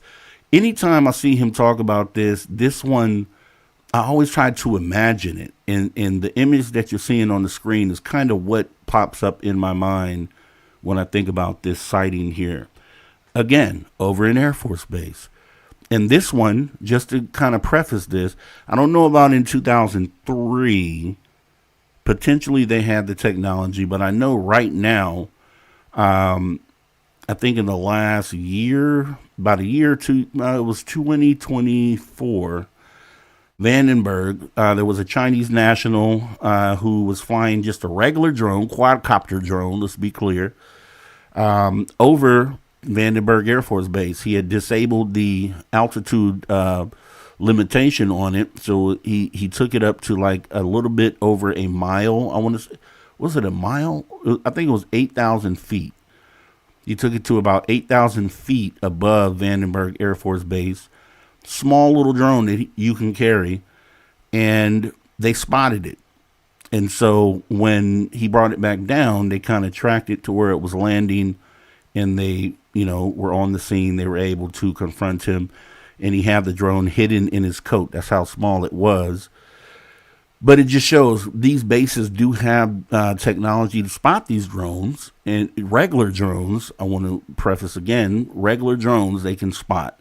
anytime I see him talk about this one, I always try to imagine it. And the image that you're seeing on the screen is kind of what pops up in my mind when I think about this sighting here. Again, over an Air Force base. And this one, just to kind of preface this, I don't know about in 2003. Potentially they had the technology, but I know right now, I think in the last year, about a year or two, it was 2024, Vandenberg, there was a Chinese national who was flying just a regular drone, quadcopter drone, let's be clear, over Vandenberg Air Force Base. He had disabled the altitude limitation on it, so he took it up to like a little bit over a mile. I want to say, was it a mile? I think it was 8,000 feet. He took it to about 8,000 feet above Vandenberg Air Force Base. Small little drone that you can carry, and they spotted it. And so when he brought it back down, they kind of tracked it to where it was landing, and they, were on the scene. They were able to confront him, and he had the drone hidden in his coat. That's how small it was. But it just shows these bases do have technology to spot these drones, and regular drones, I want to preface again, regular drones they can spot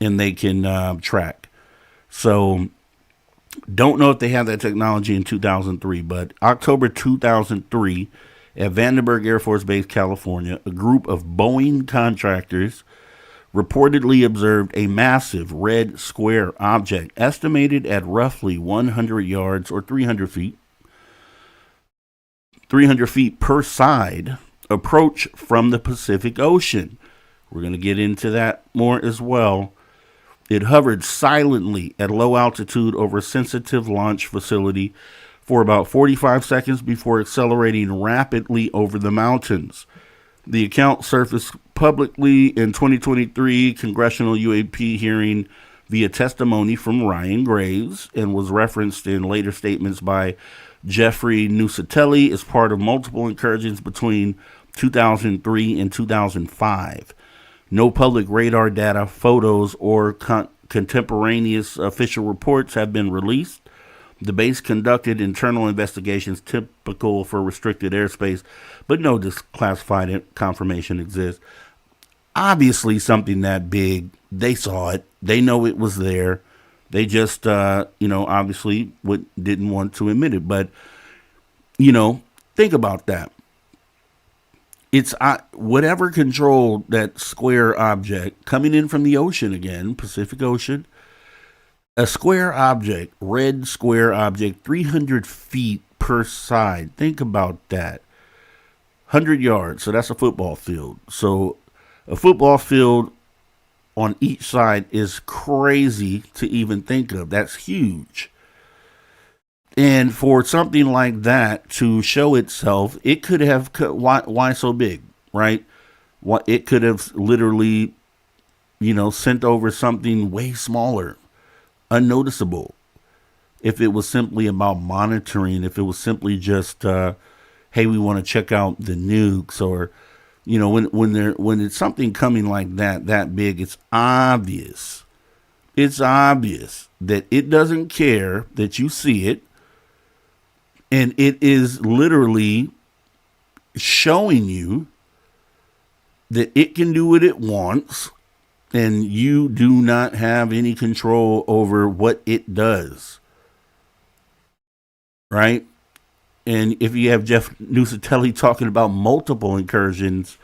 and they can track. So don't know if they have that technology in 2003, but October 2003 at Vandenberg Air Force Base, California, a group of Boeing contractors reportedly observed a massive red square object estimated at roughly 100 yards or 300 feet per side approach from the Pacific Ocean. We're going to get into that more as well. It hovered silently at low altitude over a sensitive launch facility for about 45 seconds before accelerating rapidly over the mountains. The account surfaced publicly in 2023 congressional UAP hearing via testimony from Ryan Graves and was referenced in later statements by Jeffrey Nusatelli as part of multiple incursions between 2003 and 2005. No public radar data, photos, or contemporaneous official reports have been released. The base conducted internal investigations typical for restricted airspace, but no declassified confirmation exists. Obviously, something that big, they saw it. They know it was there. They just, obviously didn't want to admit it. But, think about that. It's whatever controlled that square object coming in from the ocean again, Pacific Ocean. A square object, red square object, 300 feet per side. Think about that. 100 yards, so that's a football field. So a football field on each side is crazy to even think of. That's huge. And for something like that to show itself, it could have, why so big, right? It could have literally, sent over something way smaller, unnoticeable. If it was simply about monitoring, if it was simply just, hey, we want to check out the nukes, or, when it's something coming like that big, it's obvious. It's obvious that it doesn't care that you see it. And it is literally showing you that it can do what it wants, and you do not have any control over what it does. Right? And if you have Jeff Nusatelli talking about multiple incursions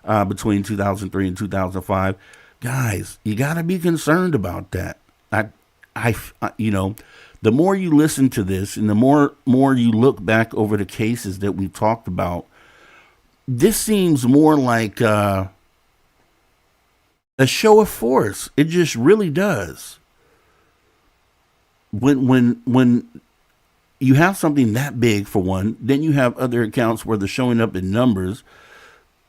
between 2003 and 2005, guys, you got to be concerned about that. The more you listen to this and the more you look back over the cases that we've talked about, this seems more like a show of force. It just really does. When you have something that big, for one, then you have other accounts where they're showing up in numbers.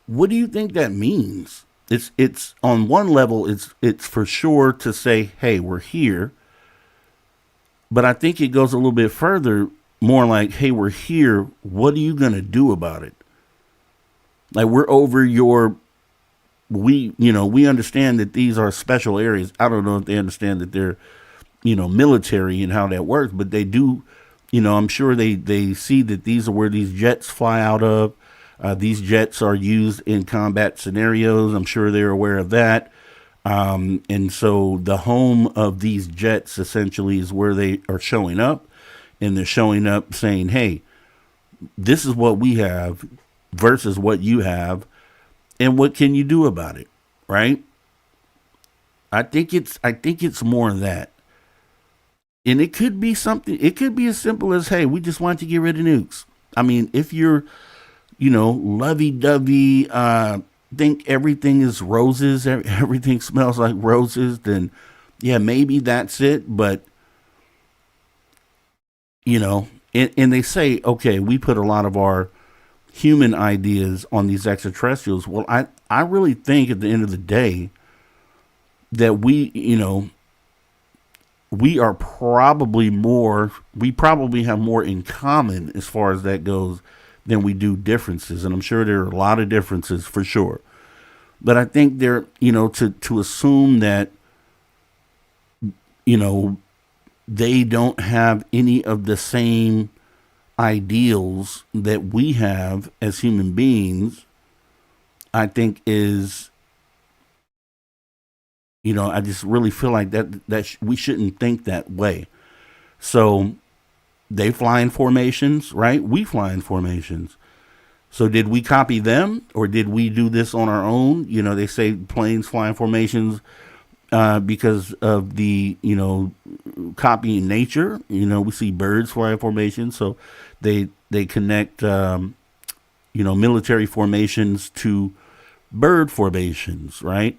What do you think that means? It's on one level, it's for sure to say, hey, we're here. But I think it goes a little bit further, more like, hey, we're here. What are you going to do about it? Like, we're over we understand that these are special areas. I don't know if they understand that they're, military and how that works, but they do, I'm sure they see that these are where these jets fly out of. These jets are used in combat scenarios. I'm sure they're aware of that. And so the home of these jets essentially is where they are showing up, and they're showing up saying, hey, this is what we have versus what you have, and what can you do about it? Right? I think it's more of that. And it could be something, it could be as simple as, hey, we just want to get rid of nukes. I mean, if you're, lovey dovey, think everything is roses, everything smells like roses, then yeah, maybe that's it. But, and they say, okay, we put a lot of our human ideas on these extraterrestrials. Well, I really think at the end of the day that we probably have more in common as far as that goes than we do differences. And I'm sure there are a lot of differences for sure. But I think to assume that, you know, they don't have any of the same ideals that we have as human beings, I think is, I just really feel like we shouldn't think that way. So they fly in formations, right? We fly in formations. So did we copy them or did we do this on our own? They say planes fly in formations because of the, copying nature. We see birds fly in formations. So they connect, military formations to bird formations, right?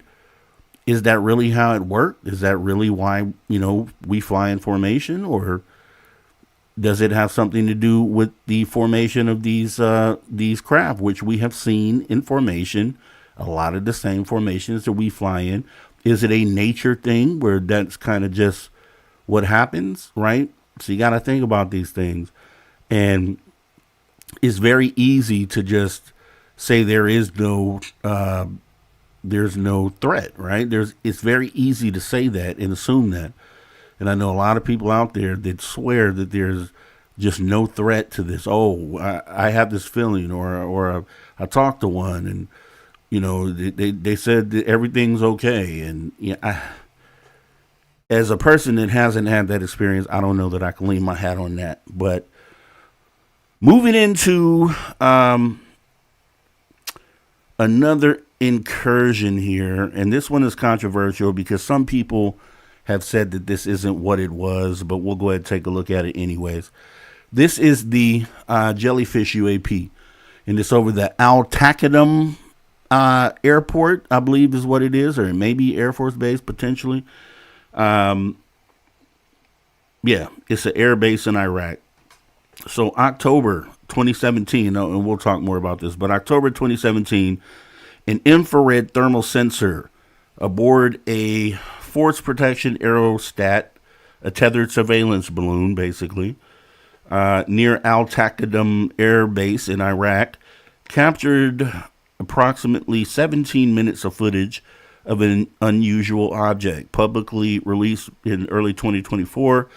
Is that really how it worked? Is that really why, we fly in formation, or does it have something to do with the formation of these craft, which we have seen in formation, a lot of the same formations that we fly in? Is it a nature thing where that's kind of just what happens, right? So you got to think about these things, and it's very easy to just say there's no threat, right? It's very easy to say that and assume that. And I know a lot of people out there that swear that there's just no threat to this. Oh, I have this feeling, or I talked to one, and they said that everything's okay. And as a person that hasn't had that experience, I don't know that I can lean my hat on that. But moving into another incursion here, and this one is controversial because some people have said that this isn't what it was, but we'll go ahead and take a look at it anyways. This is the jellyfish UAP, and it's over the Al Takadum airport, I believe is what it is, or maybe Air Force Base potentially. Yeah, it's an air base in Iraq. So October 2017, and we'll talk more about this, but October 2017, an infrared thermal sensor aboard a force protection aerostat, a tethered surveillance balloon, basically, near Al Takadum Air Base in Iraq, captured approximately 17 minutes of footage of an unusual object, publicly released in early 2024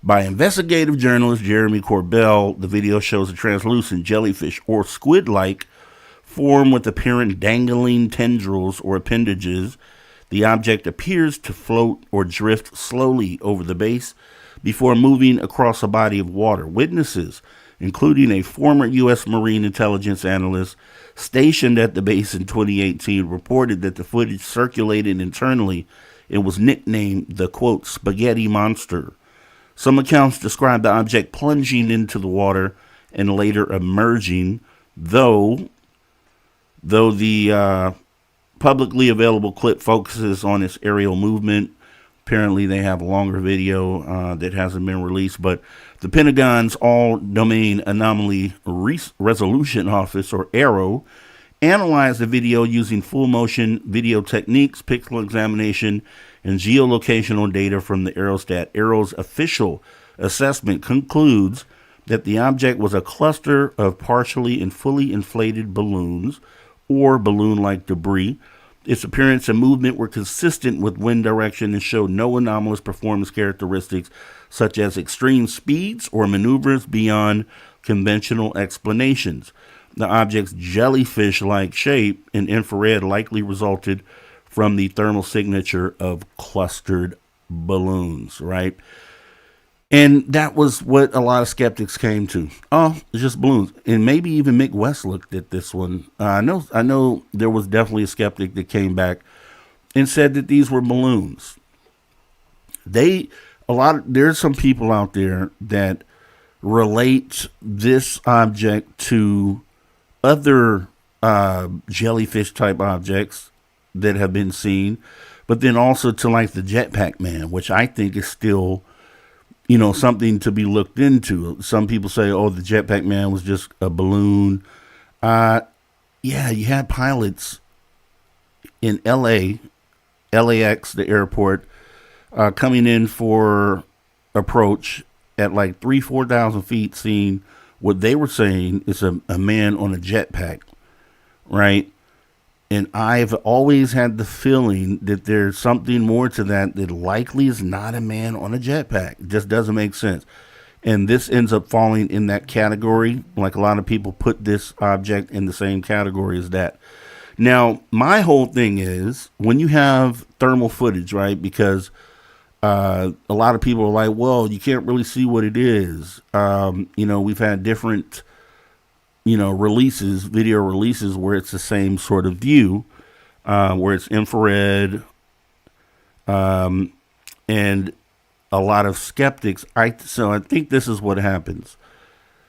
by investigative journalist Jeremy Corbell. The video shows a translucent jellyfish or squid-like form with apparent dangling tendrils or appendages. The object appears to float or drift slowly over the base before moving across a body of water. Witnesses, including a former U.S. Marine intelligence analyst stationed at the base in 2018, reported that the footage circulated internally and was nicknamed the, quote, spaghetti monster. Some accounts describe the object plunging into the water and later emerging, though the publicly available clip focuses on its aerial movement. Apparently, they have a longer video that hasn't been released, but the Pentagon's All-Domain Anomaly Resolution Office, or AARO, analyzed the video using full-motion video techniques, pixel examination, and geolocational data from the aerostat. AARO's official assessment concludes that the object was a cluster of partially and fully inflated balloons or balloon-like debris. Its appearance and movement were consistent with wind direction and showed no anomalous performance characteristics such as extreme speeds or maneuvers beyond conventional explanations. The object's jellyfish-like shape in infrared likely resulted from the thermal signature of clustered balloons, right? And that was what a lot of skeptics came to. Oh, it's just balloons. And maybe even Mick West looked at this one. I know there was definitely a skeptic that came back and said that these were balloons. there's some people out there that relate this object to other jellyfish type objects that have been seen, but then also to like the jetpack man, which I think is still, something to be looked into. Some people say, oh, the jetpack man was just a balloon. Yeah, you had pilots in LAX, the airport, coming in for approach at like 4,000 feet, seeing what they were saying is a man on a jetpack, right? And I've always had the feeling that there's something more to that likely is not a man on a jetpack. It just doesn't make sense. And this ends up falling in that category. Like a lot of people put this object in the same category as that. Now, my whole thing is when you have thermal footage, right? Because a lot of people are like, well, you can't really see what it is. We've had different video releases where it's the same sort of view, where it's infrared, and a lot of skeptics. So I think this is what happens.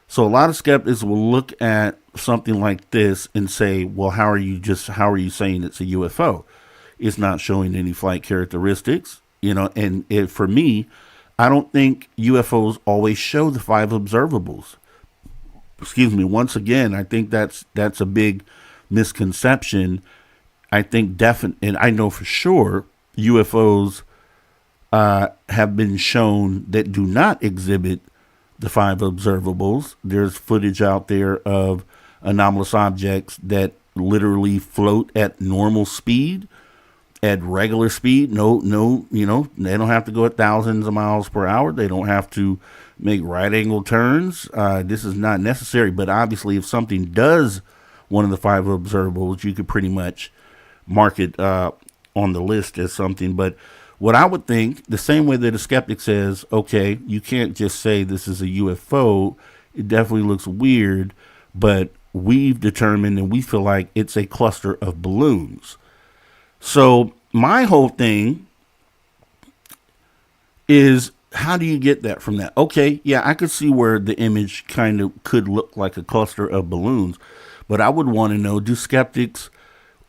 So a lot of skeptics will look at something like this and say, well, how are you saying it's a UFO? It's not showing any flight characteristics, and for me, I don't think UFOs always show the 5 observables. Excuse me. Once again, I think that's a big misconception. I think and I know for sure UFOs have been shown that do not exhibit the 5 observables. There's footage out there of anomalous objects that literally float at normal speed, at regular speed. No, they don't have to go at thousands of miles per hour. They don't have to make right angle turns. This is not necessary, but obviously if something does one of the 5 observables, you could pretty much mark it on the list as something. But what I would think, the same way that a skeptic says, okay, you can't just say this is a UFO. It definitely looks weird, but we've determined and we feel like it's a cluster of balloons. So my whole thing is, how do you get that from that? Okay, yeah, I could see where the image kind of could look like a cluster of balloons, but I would want to know, do skeptics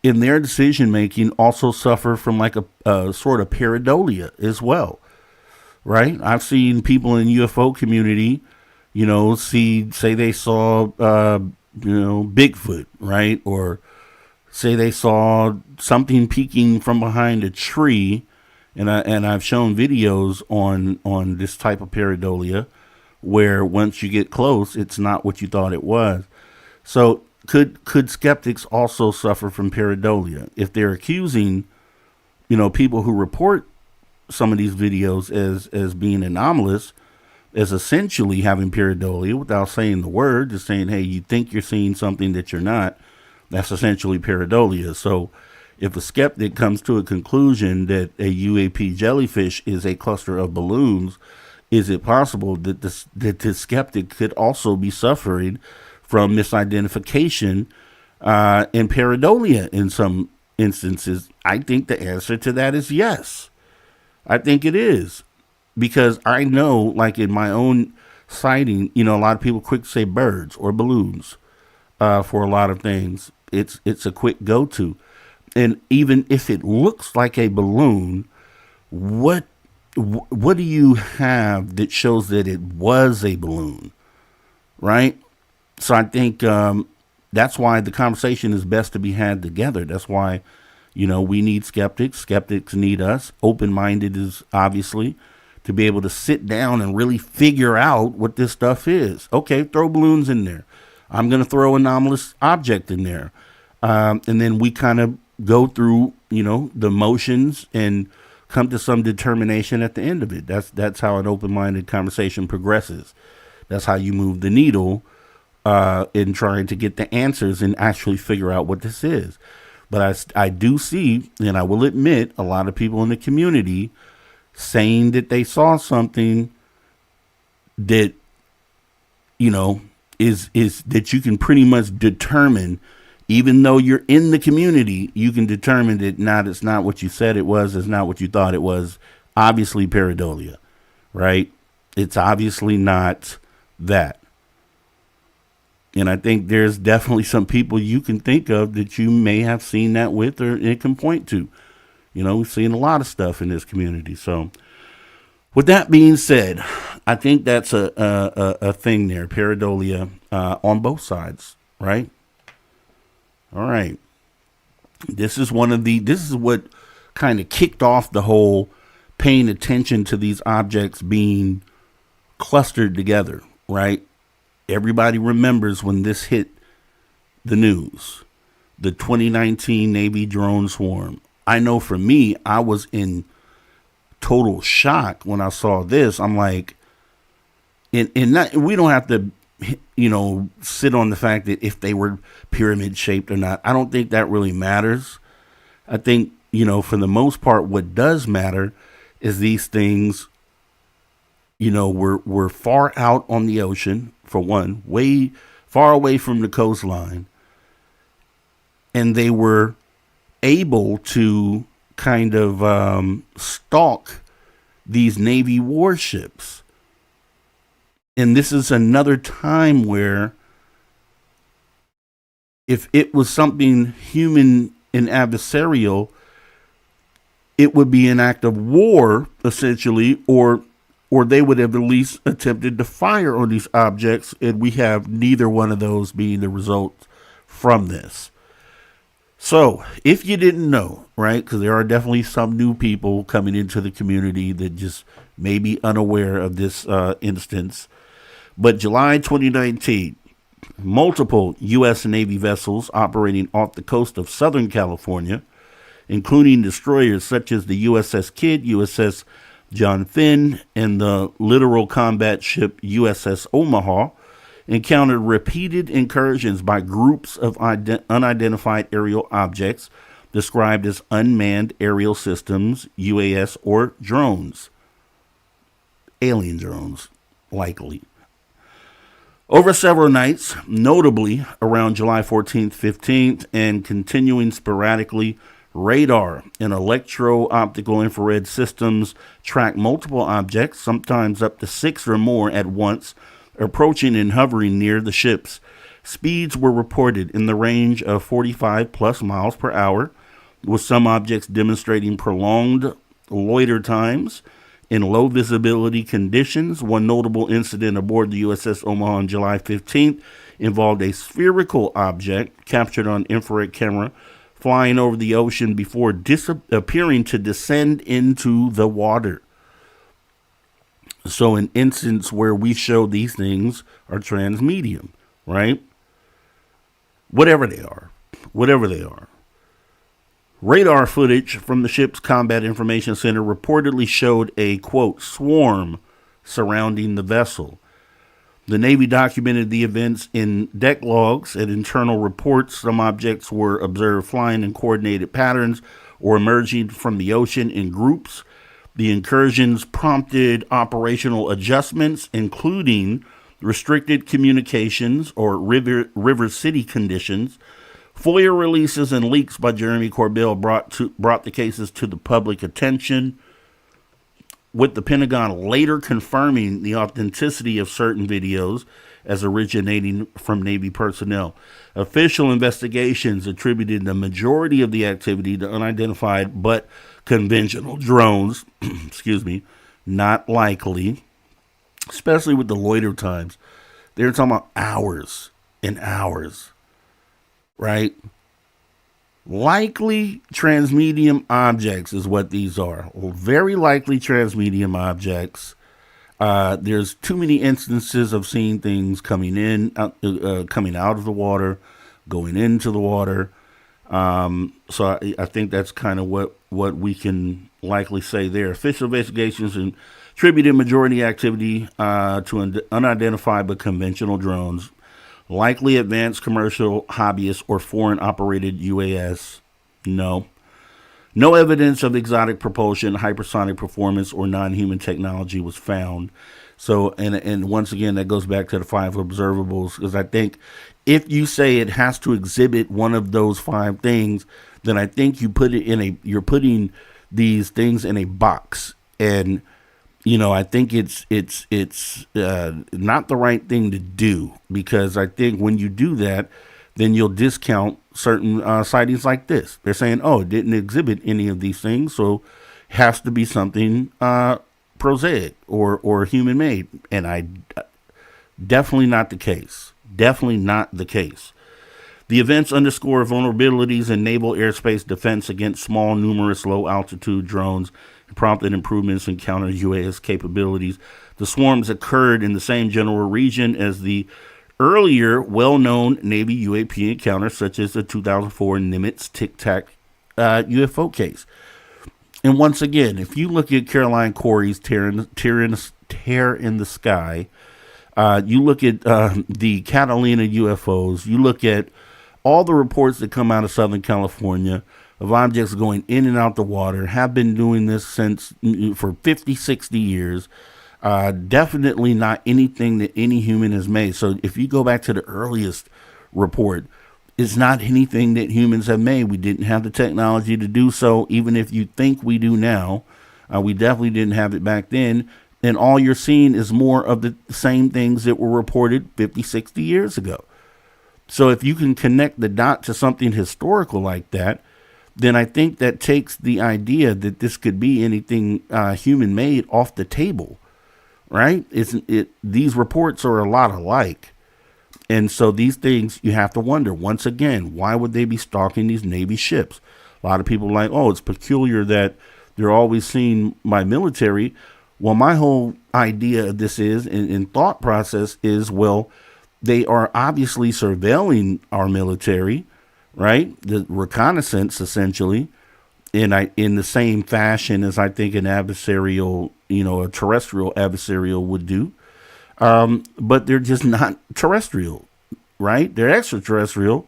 in their decision making also suffer from like a sort of pareidolia as well, right? I've seen people in UFO community, say they saw, Bigfoot, right? Or say they saw something peeking from behind a tree. And I've shown videos on this type of pareidolia where once you get close, it's not what you thought it was. So could skeptics also suffer from pareidolia if they're accusing, people who report some of these videos as being anomalous, as essentially having pareidolia without saying the word, just saying, hey, you think you're seeing something that you're not. That's essentially pareidolia. So if a skeptic comes to a conclusion that a UAP jellyfish is a cluster of balloons, is it possible that the skeptic could also be suffering from misidentification and pareidolia in some instances? I think the answer to that is yes. I think it is. Because I know, like in my own sighting, a lot of people quick to say birds or balloons for a lot of things. It's a quick go-to. And even if it looks like a balloon, what do you have that shows that it was a balloon, right? So I think that's why the conversation is best to be had together. That's why, we need skeptics. Skeptics need us. Open-minded is obviously to be able to sit down and really figure out what this stuff is. Okay, throw balloons in there. I'm going to throw anomalous object in there. And then we kind of go through, the motions and come to some determination at the end of it. That's how an open-minded conversation progresses. That's how you move the needle in trying to get the answers and actually figure out what this is. But I do see, and I will admit, a lot of people in the community saying that they saw something that, is that you can pretty much determine. Even though you're in the community, you can determine that it's not what you said it was. It's not what you thought it was. Obviously, pareidolia, right? It's obviously not that. And I think there's definitely some people you can think of that you may have seen that with, or it can point to. We've seen a lot of stuff in this community. So, with that being said, I think that's a thing there, pareidolia, on both sides, right? All right. This is what kind of kicked off the whole paying attention to these objects being clustered together, right? Everybody remembers when this hit the news, the 2019 Navy drone swarm. I know for me, I was in total shock when I saw this. I'm like, we don't have to, sit on the fact that if they were pyramid shaped or not. I don't think that really matters. I think, for the most part, what does matter is these things, were far out on the ocean, for one, way far away from the coastline. And they were able to kind of stalk these Navy warships. And this is another time where if it was something human and adversarial, it would be an act of war, essentially, or they would have at least attempted to fire on these objects, and we have neither one of those being the result from this. So, if you didn't know, right, because there are definitely some new people coming into the community that just may be unaware of this instance, but July 2019, multiple U.S. Navy vessels operating off the coast of Southern California, including destroyers such as the USS Kidd, USS John Finn, and the littoral combat ship USS Omaha, encountered repeated incursions by groups of unidentified aerial objects described as unmanned aerial systems, UAS, or drones. Alien drones, likely. Over several nights, notably around July 14th, 15th, and continuing sporadically, radar and electro-optical infrared systems track multiple objects, sometimes up to 6 or more at once, approaching and hovering near the ships. Speeds were reported in the range of 45 plus miles per hour, with some objects demonstrating prolonged loiter times in low visibility conditions. One notable incident aboard the USS Omaha on July 15th involved a spherical object captured on infrared camera flying over the ocean before appearing to descend into the water. So an instance where we show these things are transmedium, right? Whatever they are. Radar footage from the ship's Combat Information Center reportedly showed a, quote, swarm surrounding the vessel. The Navy documented the events in deck logs and internal reports. Some objects were observed flying in coordinated patterns or emerging from the ocean in groups. The incursions prompted operational adjustments, including restricted communications or river city conditions. FOIA releases and leaks by Jeremy Corbell brought the cases to the public attention, with the Pentagon later confirming the authenticity of certain videos as originating from Navy personnel. Official investigations attributed the majority of the activity to unidentified but conventional drones, not likely, especially with the loiter times. They're talking about hours and hours, right? Likely transmedium objects is what these are. Very likely transmedium objects. There's too many instances of seeing things coming coming out of the water, going into the water. So I think that's kind of what we can likely say there. Official investigations attributed majority activity to unidentified but conventional drones. Likely advanced commercial, hobbyist, or foreign-operated UAS. No. No evidence of exotic propulsion, hypersonic performance, or non-human technology was found. So, and once again, that goes back to the 5 observables, because I think if you say it has to exhibit one of those 5 things, then I think you're putting these things in a box. And I think it's not the right thing to do, because I think when you do that, then you'll discount certain sightings like this. They're saying, oh, it didn't exhibit any of these things, so it has to be something prosaic or human made, and I definitely not the case. Definitely not the case. The events underscore vulnerabilities in naval airspace defense against small, numerous, low altitude drones and prompted improvements in counter UAS capabilities. The swarms occurred in the same general region as the earlier well known Navy UAP encounters, such as the 2004 Nimitz Tic Tac UFO case. And once again, if you look at Caroline Corey's Tear in the Sky, you look at the Catalina UFOs, you look at all the reports that come out of Southern California of objects going in and out the water, have been doing this for 50, 60 years. Definitely not anything that any human has made. So if you go back to the earliest report, it's not anything that humans have made. We didn't have the technology to do so. Even if you think we do now, we definitely didn't have it back then. And all you're seeing is more of the same things that were reported 50, 60 years ago. So if you can connect the dot to something historical like that, then I think that takes the idea that this could be anything human made off the table, right? These reports are a lot alike. And so these things, you have to wonder, once again, why would they be stalking these Navy ships? A lot of people are like, oh, it's peculiar that they're always seen by military. Well, my whole idea of this is, and thought process is, well, they are obviously surveilling our military, right? The reconnaissance, essentially, in the same fashion as I think an adversarial, a terrestrial adversarial would do. But they're just not terrestrial, right? They're extraterrestrial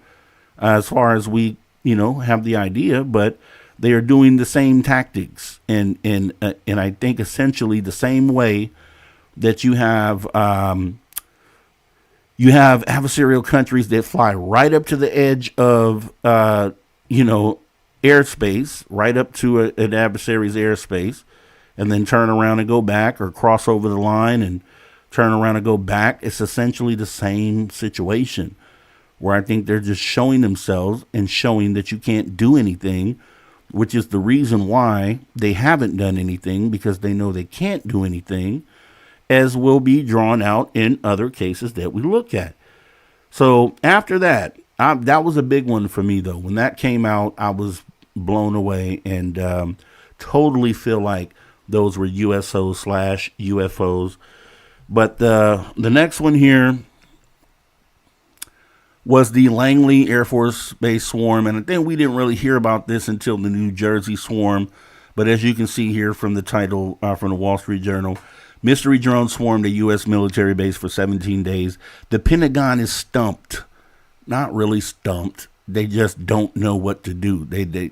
as far as we, have the idea, but they are doing the same tactics, and I think essentially the same way that you have adversarial countries that fly right up to the edge of airspace, right up to an adversary's airspace, and then turn around and go back, or cross over the line and turn around and go back. It's essentially the same situation, where I think they're just showing themselves and showing that you can't do anything, which is the reason why they haven't done anything, because they know they can't do anything, as will be drawn out in other cases that we look at. So after that, that was a big one for me, though. When that came out, I was blown away, and totally feel like those were USOs / UFOs. But the next one here was the Langley Air Force Base swarm. And I think we didn't really hear about this until the New Jersey swarm. But as you can see here from the title from the Wall Street Journal, mystery drone swarmed a U.S. military base for 17 days. The Pentagon is stumped. Not really stumped. They just don't know what to do. They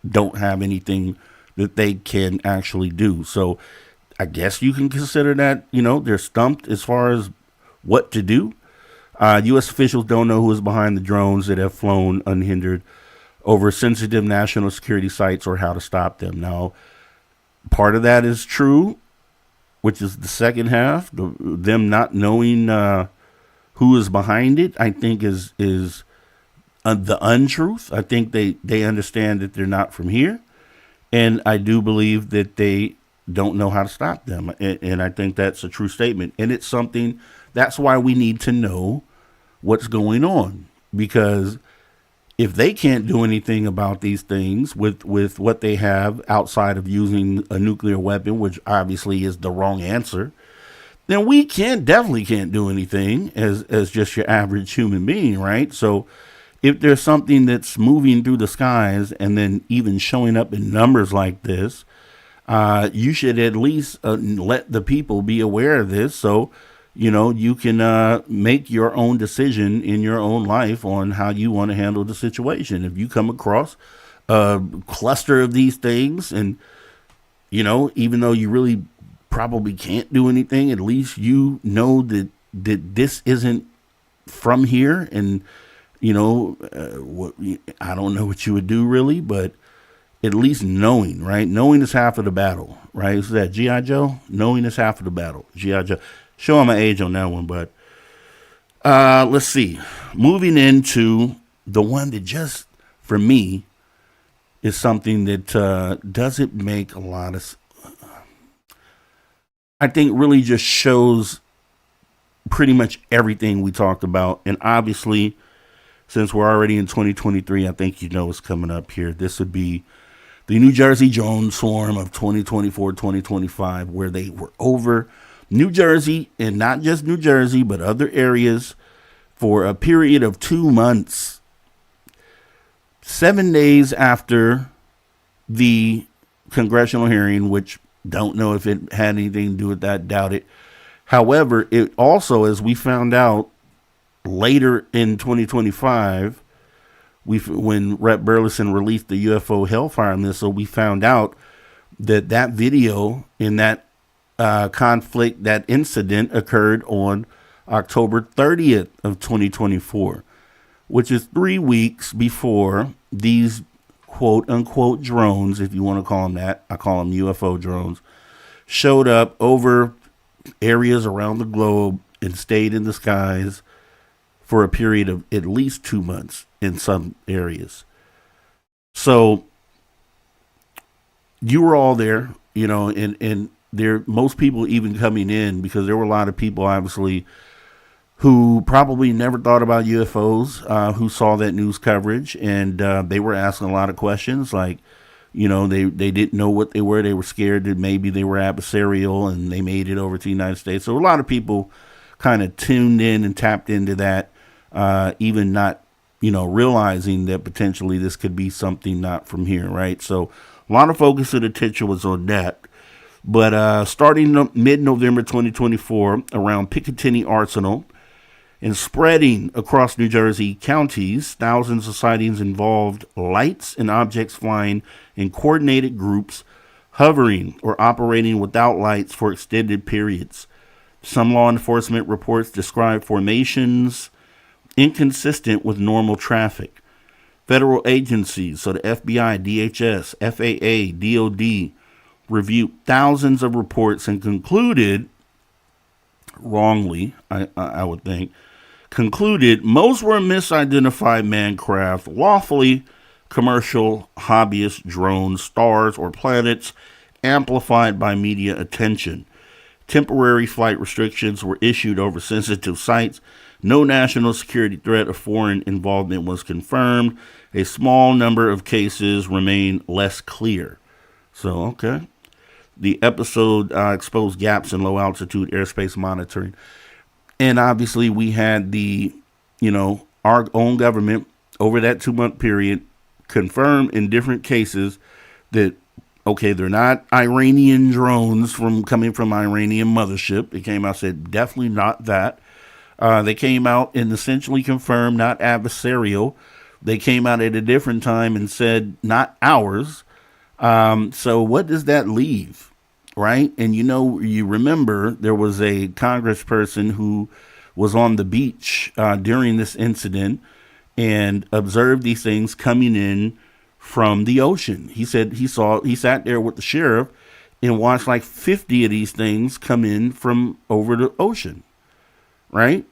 don't have anything that they can actually do. So I guess you can consider that, they're stumped as far as what to do. U.S. officials don't know who is behind the drones that have flown unhindered over sensitive national security sites, or how to stop them. Now, part of that is true, which is the second half. Them not knowing who is behind it, I think is the untruth. I think they understand that they're not from here. And I do believe that they don't know how to stop them. And I think that's a true statement. And it's something, that's why we need to know what's going on. Because if they can't do anything about these things with what they have outside of using a nuclear weapon, which obviously is the wrong answer, then we definitely can't do anything as just your average human being, right? So if there's something that's moving through the skies and then even showing up in numbers like this, you should at least let the people be aware of this, so you can make your own decision in your own life on how you want to handle the situation. If you come across a cluster of these things, and even though you really probably can't do anything, at least that this isn't from here. And I don't know what you would do really, but at least knowing, right? Knowing is half of the battle, right? Is that G.I. Joe? Knowing is half of the battle. G.I. Joe. Showing my age on that one, but let's see. Moving into the one that just, for me, is something that doesn't make a lot of, I think really just shows pretty much everything we talked about. And obviously, since we're already in 2023, I think you know what's coming up here. This would be the New Jersey drone swarm of 2024-2025, where they were over New Jersey, and not just New Jersey, but other areas for a period of 2 months. 7 days after the congressional hearing, which don't know if it had anything to do with that, doubt it. However, it also, as we found out later in 2025, when Rep. Burleson released the UFO Hellfire missile, we found out that video in that conflict, that incident occurred on October 30th of 2024, which is 3 weeks before these quote unquote drones, if you want to call them that, I call them UFO drones, showed up over areas around the globe and stayed in the skies for a period of at least 2 months in some areas. So you were all there, you know, and there, most people even coming in, because there were a lot of people obviously who probably never thought about UFOs, who saw that news coverage, and they were asking a lot of questions, like, you know, they didn't know what they were. They were scared that maybe they were adversarial and they made it over to the United States. So a lot of people kind of tuned in and tapped into that, even not, you know, realizing that potentially this could be something not from here, right? So a lot of focus and attention was on that. But starting mid-November 2024, around Picatinny Arsenal, and spreading across New Jersey counties, thousands of sightings involved lights and objects flying in coordinated groups, hovering or operating without lights for extended periods. Some law enforcement reports describe formations inconsistent with normal traffic. Federal agencies, so the FBI, DHS, FAA, DOD, reviewed thousands of reports and concluded, wrongly, I would think, concluded most were misidentified manned craft, lawfully commercial hobbyist drones, stars, or planets amplified by media attention. Temporary flight restrictions were issued over sensitive sites. No national security threat of foreign involvement was confirmed. A small number of cases remain less clear. So, okay. The episode exposed gaps in low altitude airspace monitoring. And obviously we had the, you know, our own government over that 2 month period confirm in different cases that, okay, they're not Iranian drones coming from Iranian mothership. It came out, said definitely not that. They came out and essentially confirmed not adversarial. They came out at a different time and said not ours. So what does that leave? Right? And you remember there was a congressperson who was on the beach during this incident and observed these things coming in from the ocean. He said he sat there with the sheriff and watched like 50 of these things come in from over the ocean. Right?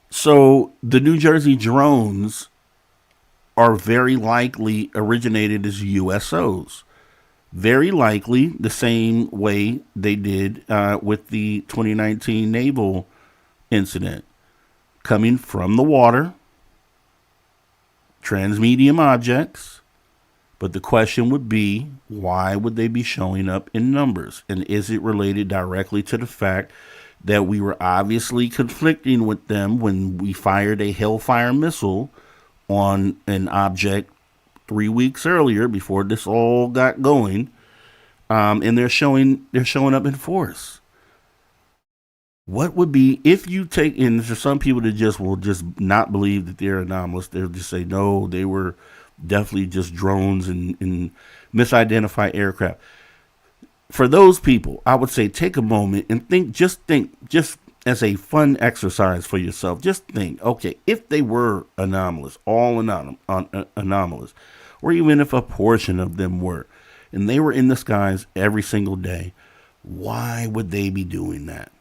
So the New Jersey drones are very likely originated as USOs. Very likely the same way they did with the 2019 naval incident. Coming from the water, transmedium objects. But the question would be, why would they be showing up in numbers? And is it related directly to the fact that we were obviously conflicting with them when we fired a Hellfire missile on an object 3 weeks earlier before this all got going, and they're showing up in force. What would be if you take, and there's some people that will just not believe that they're anomalous. They'll just say no, they were definitely just drones and misidentified aircraft. For those people, I would say take a moment and think just as a fun exercise for yourself. Just think, okay, if they were anomalous, all anomalous, or even if a portion of them were, and they were in the skies every single day, why would they be doing that?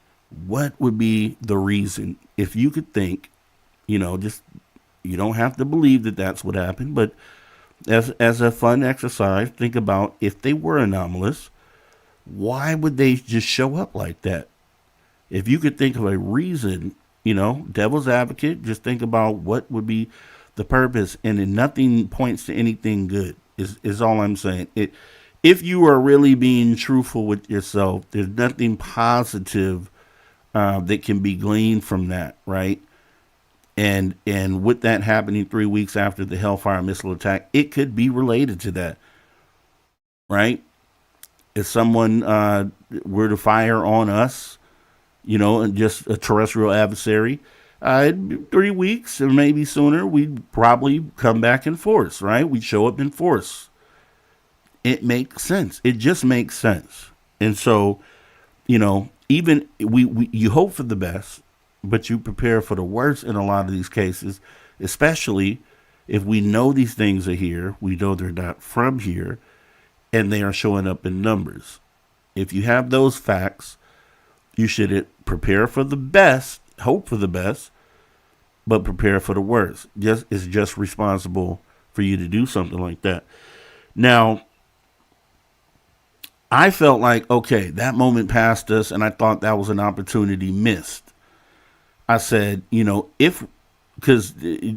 What would be the reason? If you could think, just you don't have to believe that that's what happened, but as a fun exercise, think about if they were anomalous, why would they just show up like that? If you could think of a reason, devil's advocate, just think about what would be the purpose, and then nothing points to anything good. Is all I'm saying. If you are really being truthful with yourself, there's nothing positive that can be gleaned from that, right? And with that happening 3 weeks after the Hellfire missile attack, it could be related to that, right? If someone were to fire on us, and just a terrestrial adversary, 3 weeks or maybe sooner, we'd probably come back in force, right? We'd show up in force. It makes sense. It just makes sense. And so, even you hope for the best, but you prepare for the worst in a lot of these cases, especially if we know these things are here, we know they're not from here, and they are showing up in numbers. If you have those facts, you should prepare for the best, hope for the best, but prepare for the worst. It's just responsible for you to do something like that. Now, I felt like, okay, that moment passed us, and I thought that was an opportunity missed. I said, because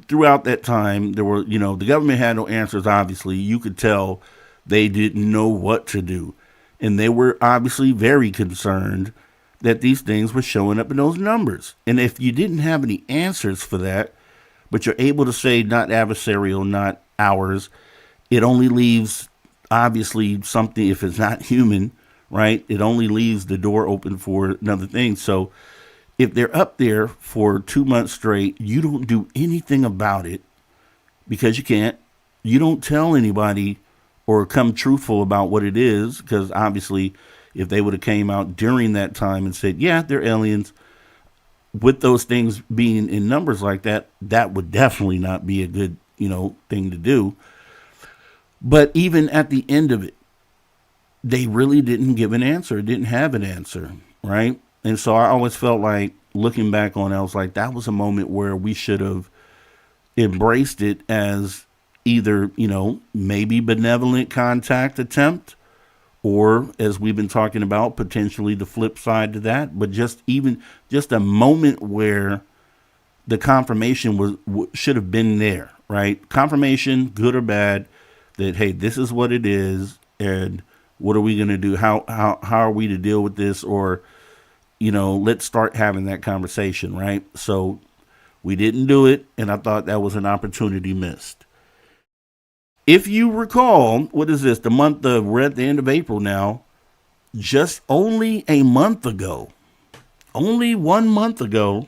throughout that time, there were, the government had no answers, obviously. You could tell they didn't know what to do. And they were obviously very concerned that these things were showing up in those numbers. And if you didn't have any answers for that, but you're able to say not adversarial, not ours, it only leaves, obviously, something, if it's not human, right? It only leaves the door open for another thing. So if they're up there for 2 months straight, you don't do anything about it because you can't. You don't tell anybody or come truthful about what it is, because obviously if they would have came out during that time and said, yeah, they're aliens, with those things being in numbers like that, that would definitely not be a good, thing to do. But even at the end of it, they really didn't give an answer, didn't have an answer, right? And so I always felt like, looking back on it, I was like, that was a moment where we should have embraced it as either, maybe benevolent contact attempt, or, as we've been talking about, potentially the flip side to that. But just a moment where the confirmation should have been there, right? Confirmation, good or bad, that, hey, this is what it is, and what are we going to do? How are we to deal with this? Or, let's start having that conversation, right? So we didn't do it, and I thought that was an opportunity missed. If you recall, what is this? We're at the end of April now. Just only a month ago, only 1 month ago,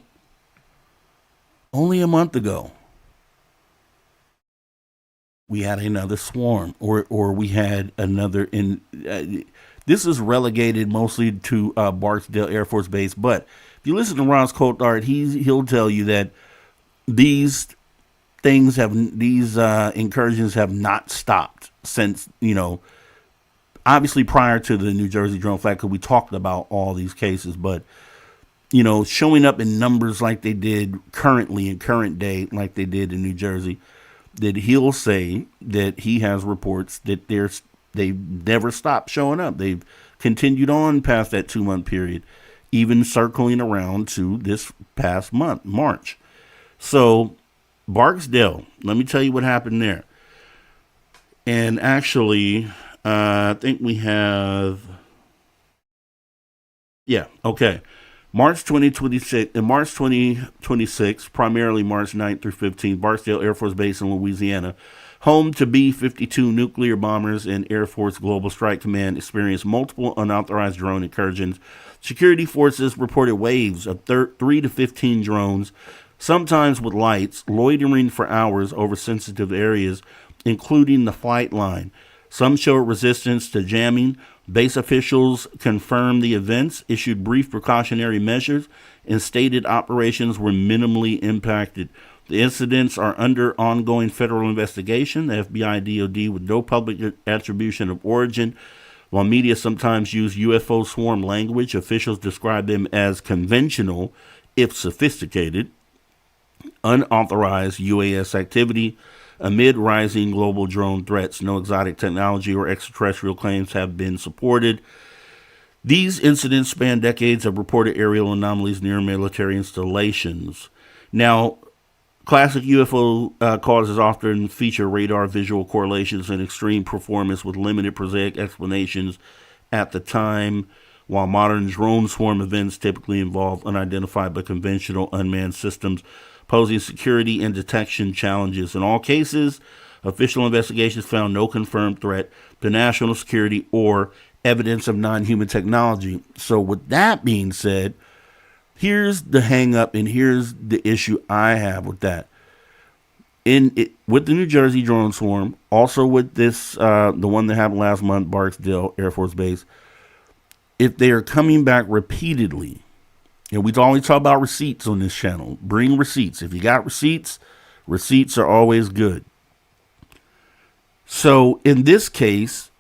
we had another swarm, or we had another. This is relegated mostly to Barksdale Air Force Base, but if you listen to Ron's Cold Art, he'll tell you that these incursions have not stopped since, obviously prior to the New Jersey drone flight, because we talked about all these cases, but, showing up in numbers like they did currently in current day, like they did in New Jersey, that he'll say that he has reports that they've never stopped showing up. They've continued on past that 2-month period, even circling around to this past month, March. So Barksdale, let me tell you what happened there. And actually, I think we have, March 2026, primarily March 9th through 15th, Barksdale Air Force Base in Louisiana, home to B-52 nuclear bombers and Air Force Global Strike Command, experienced multiple unauthorized drone incursions. Security forces reported waves of 3 to 15 drones, sometimes with lights, loitering for hours over sensitive areas, including the flight line. Some showed resistance to jamming. Base officials confirmed the events, issued brief precautionary measures, and stated operations were minimally impacted. The incidents are under ongoing federal investigation. The FBI, DOD, with no public attribution of origin. While media sometimes use UFO swarm language, officials describe them as conventional, if sophisticated, unauthorized UAS activity amid rising global drone threats. No exotic technology or extraterrestrial claims have been supported. These incidents span decades of reported aerial anomalies near military installations. Now, classic UFO causes often feature radar visual correlations and extreme performance with limited prosaic explanations at the time, while modern drone swarm events typically involve unidentified but conventional unmanned systems, posing security and detection challenges. In all cases, official investigations found no confirmed threat to national security or evidence of non-human technology. So with that being said, here's the hang up and here's the issue I have with that. With the New Jersey drone swarm, also with this, the one that happened last month, Barksdale Air Force Base, if they are coming back repeatedly, and we always talk about receipts on this channel, bring receipts. If you got receipts, receipts are always good. So in this case,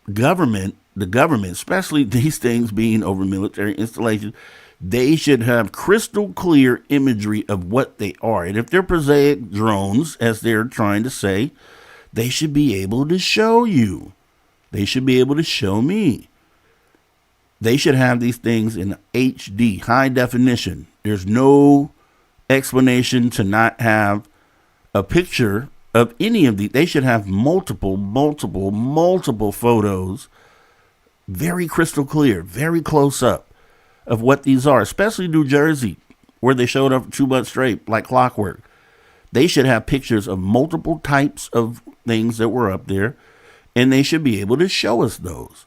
the government, especially these things being over military installations, they should have crystal clear imagery of what they are. And if they're prosaic drones, as they're trying to say, they should be able to show you. They should be able to show me. They should have these things in HD, high definition. There's no explanation to not have a picture of any of these. They should have multiple photos, very crystal clear, very close up of what these are, especially New Jersey, where they showed up for 2 months straight, like clockwork. They should have pictures of multiple types of things that were up there, and they should be able to show us those.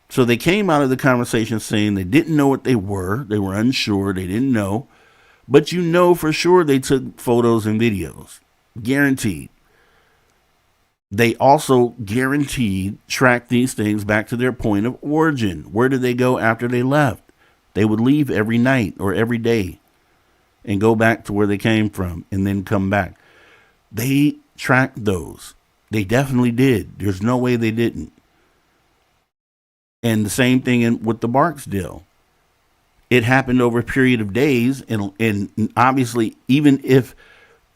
So they came out of the conversation saying they didn't know what they were unsure, they didn't know, but you know for sure they took photos and videos. Guaranteed. They also guaranteed track these things back to their point of origin. Where did they go after they left? They would leave every night or every day and go back to where they came from and then come back. They tracked those. They definitely did. There's no way they didn't. And the same thing with the Barksdale. It happened over a period of days, and obviously, even if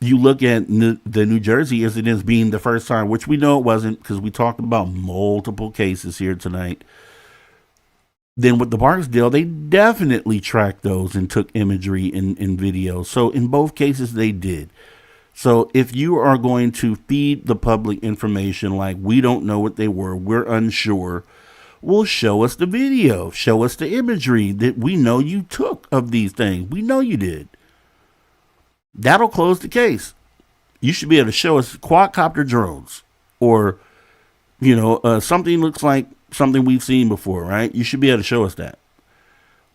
you look at the New Jersey incidents being the first time, which we know it wasn't because we talked about multiple cases here tonight, then with the Barksdale, they definitely tracked those and took imagery and video. So in both cases, they did. So if you are going to feed the public information like we don't know what they were, we're unsure, well, show us the video, show us the imagery that we know you took of these things. We know you did. That'll close the case. You should be able to show us quadcopter drones or, something looks like something we've seen before, right? You should be able to show us that.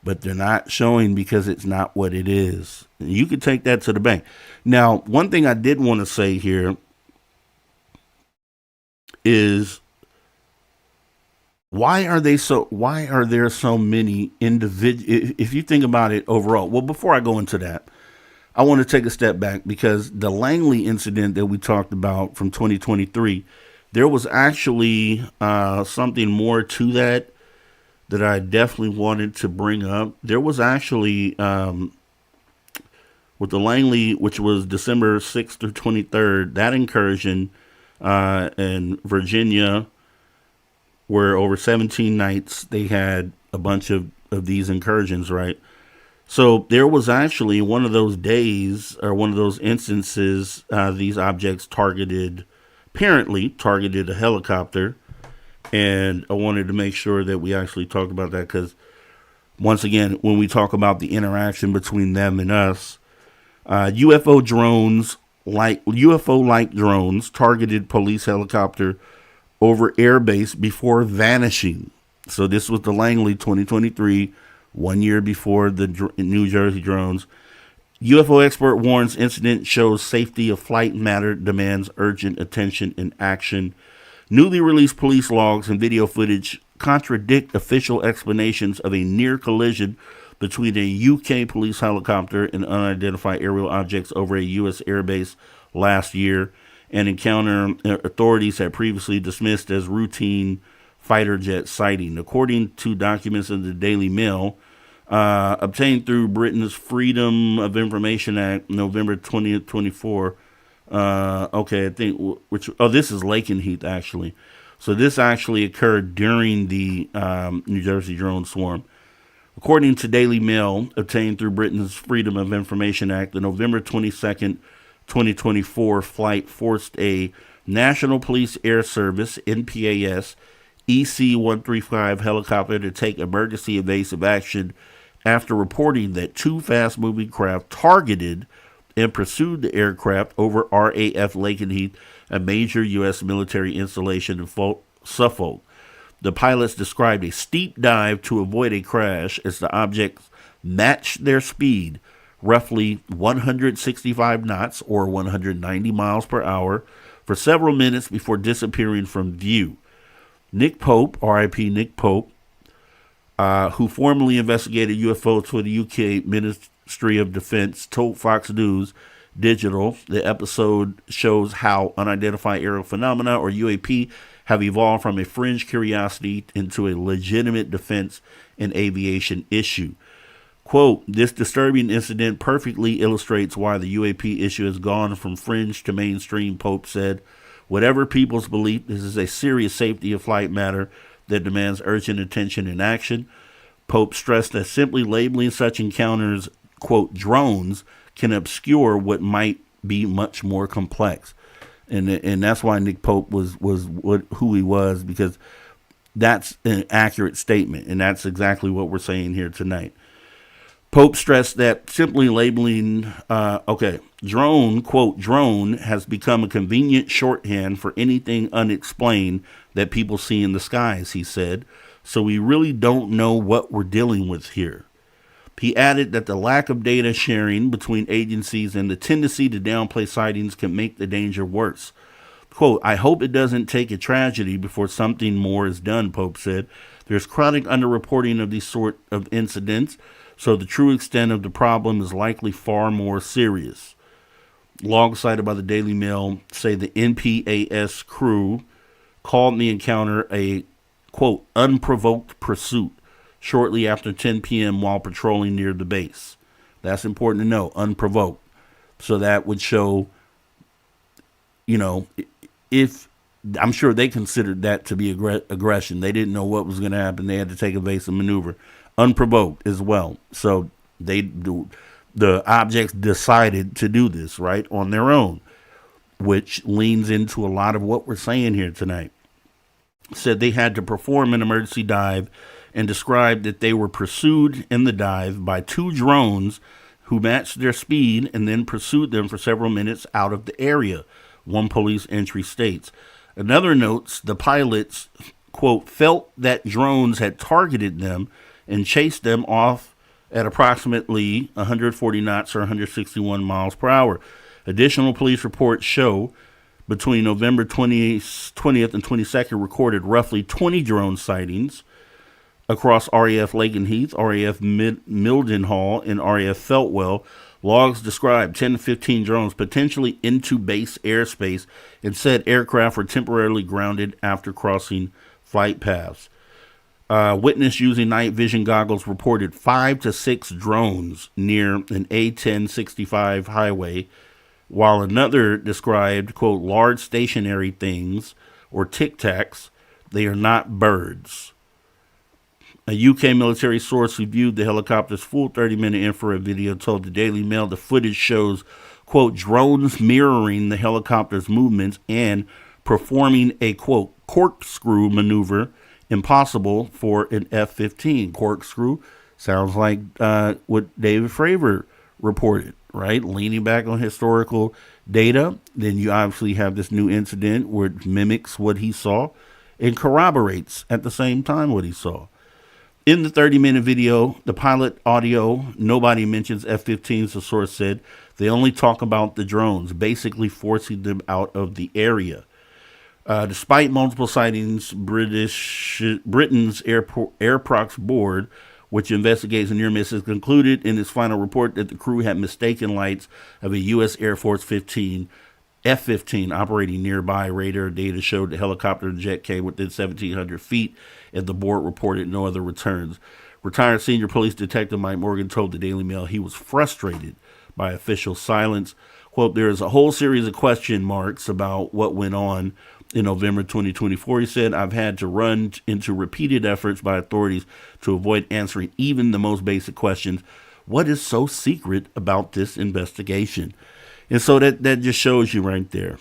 But they're not showing because it's not what it is. You could take that to the bank. Now, one thing I did want to say here is why are there so many individuals? If you think about it overall, well, before I go into that, I want to take a step back because the Langley incident that we talked about from 2023, there was actually something more to that I definitely wanted to bring up. There was actually, with the Langley, which was December 6th through 23rd, that incursion in Virginia, where over 17 nights they had a bunch of these incursions, right? So there was actually one of those days or one of those instances, these objects apparently targeted a helicopter. And I wanted to make sure that we actually talked about that because, once again, when we talk about the interaction between them and us, UFO UFO-like drones targeted police helicopter over airbase before vanishing. So this was the Langley 2023, 1 year before the New Jersey drones. UFO expert warns incident shows safety of flight matter, demands urgent attention and action. Newly released police logs and video footage contradict official explanations of a near collision between a UK police helicopter and unidentified aerial objects over a U.S. airbase last year, an encounter authorities had previously dismissed as routine fighter jet sighting. According to documents in the Daily Mail, obtained through Britain's Freedom of Information Act, November 20th, 24. Okay, I think, this is Lakenheath, actually. So this actually occurred during the New Jersey drone swarm. According to Daily Mail, obtained through Britain's Freedom of Information Act, the November 22nd, 2024 flight forced a National Police Air Service, NPAS, EC-135 helicopter to take emergency evasive action after reporting that two fast-moving craft targeted and pursued the aircraft over RAF Lakenheath, a major U.S. military installation in Suffolk. The pilots described a steep dive to avoid a crash as the objects matched their speed, roughly 165 knots or 190 miles per hour, for several minutes before disappearing from view. Nick Pope, R.I.P. Nick Pope, who formerly investigated UFOs for the UK Ministry of Defense, told Fox News Digital the episode shows how unidentified aerial phenomena, or UAP, have evolved from a fringe curiosity into a legitimate defense and aviation issue. Quote, this disturbing incident perfectly illustrates why the UAP issue has gone from fringe to mainstream, Pope said. Whatever people's belief, this is a serious safety of flight matter that demands urgent attention and action. Pope stressed that simply labeling such encounters, quote, drones, can obscure what might be much more complex. And that's why Nick Pope was who he was, because that's an accurate statement, and that's exactly what we're saying here tonight. Pope stressed that simply labeling, drone, quote, drone has become a convenient shorthand for anything unexplained that people see in the skies, he said. So we really don't know what we're dealing with here. He added that the lack of data sharing between agencies and the tendency to downplay sightings can make the danger worse. Quote, I hope it doesn't take a tragedy before something more is done, Pope said. There's chronic underreporting of these sort of incidents, so the true extent of the problem is likely far more serious. Logs cited by the Daily Mail say the NPAS crew called the encounter a, quote, unprovoked pursuit shortly after 10 p.m. while patrolling near the base. That's important to know, unprovoked. So that would show, if I'm sure they considered that to be aggression. They didn't know what was going to happen. They had to take evasive maneuver. Unprovoked as well. So the objects decided to do this, right, on their own, which leans into a lot of what we're saying here tonight. Said they had to perform an emergency dive and described that they were pursued in the dive by two drones who matched their speed and then pursued them for several minutes out of the area, one police entry states. Another notes the pilots, quote, felt that drones had targeted them and chased them off at approximately 140 knots or 161 miles per hour. Additional police reports show between November 20th and 22nd recorded roughly 20 drone sightings across RAF Lakenheath, RAF Mildenhall, and RAF Feltwell. Logs described 10 to 15 drones potentially into base airspace, and said aircraft were temporarily grounded after crossing flight paths. Witness using night vision goggles reported 5 to 6 drones near an A1065 highway, while another described, quote, large stationary things, or tic-tacs. They are not birds. A UK military source who viewed the helicopter's full 30-minute infrared video told the Daily Mail the footage shows, quote, drones mirroring the helicopter's movements and performing a, quote, corkscrew maneuver impossible for an F-15. Corkscrew sounds like what David Fravor reported, right? Leaning back on historical data. Then you obviously have this new incident where it mimics what he saw and corroborates at the same time what he saw. In the 30-minute video, the pilot audio, nobody mentions F-15s, the source said. They only talk about the drones, basically forcing them out of the area. Despite multiple sightings, Britain's Airprox board, which investigates near misses, concluded in its final report that the crew had mistaken lights of a U.S. Air Force F-15 operating nearby. Radar data showed the helicopter and jet came within 1,700 feet, and the board reported no other returns. Retired senior police detective Mike Morgan told the Daily Mail he was frustrated by official silence. Quote, there is a whole series of question marks about what went on in November 2024. He said, I've had to run into repeated efforts by authorities to avoid answering even the most basic questions. What is so secret about this investigation? And so that just shows you right there.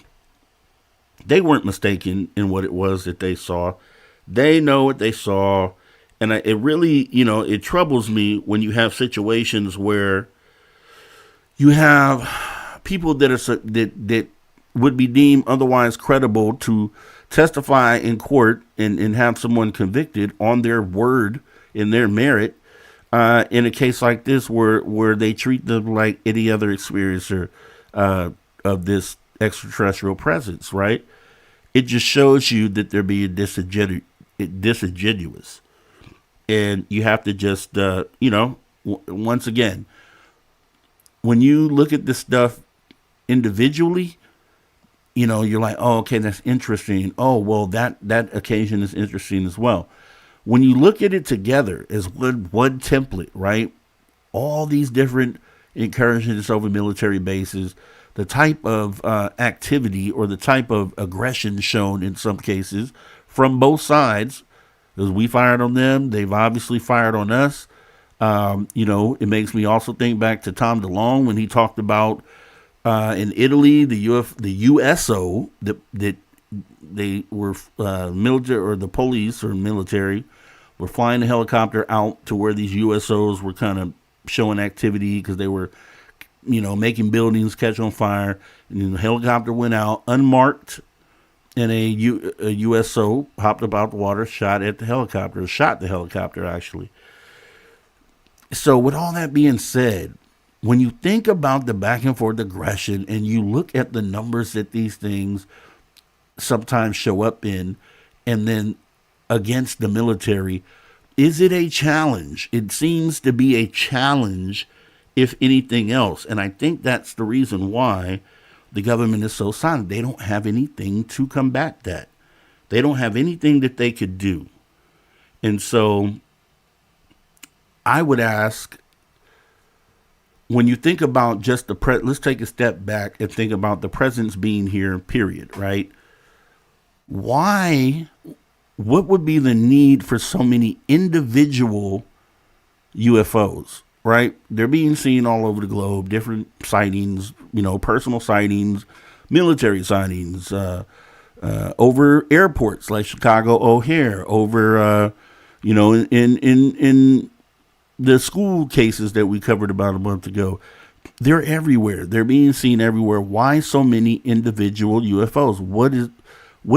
They weren't mistaken in what it was that they saw. They know what they saw. And it really, it troubles me when you have situations where you have people that would be deemed otherwise credible to testify in court and have someone convicted on their word and their merit in a case like this where they treat them like any other experiencer of this extraterrestrial presence, right? It just shows you that they're being disingenuous. And you have to just, once again, when you look at this stuff individually, you're like, oh, okay, that's interesting. Oh, well, that occasion is interesting as well. When you look at it together as one template, right? All these different incursions over military bases, the type of activity or the type of aggression shown in some cases from both sides, because we fired on them, they've obviously fired on us. It makes me also think back to Tom DeLonge when he talked about in Italy, the USO that they were military, or the police or military were flying the helicopter out to where these USOs were kind of showing activity because they were, making buildings catch on fire. And the helicopter went out unmarked, and a USO hopped up out the water, shot the helicopter actually. So with all that being said, when you think about the back and forth aggression and you look at the numbers that these things sometimes show up in, and then against the military, is it a challenge? It seems to be a challenge, if anything else. And I think that's the reason why the government is so silent. They don't have anything to combat that. They don't have anything that they could do. And so I would ask, when you think about just let's take a step back and think about the presence being here, period, right? What would be the need for so many individual UFOs, right? They're being seen all over the globe, different sightings, personal sightings, military sightings, over airports like Chicago O'Hare, over, in the school cases that we covered about a month ago. They're everywhere. They're being seen everywhere. Why so many individual UFOs? What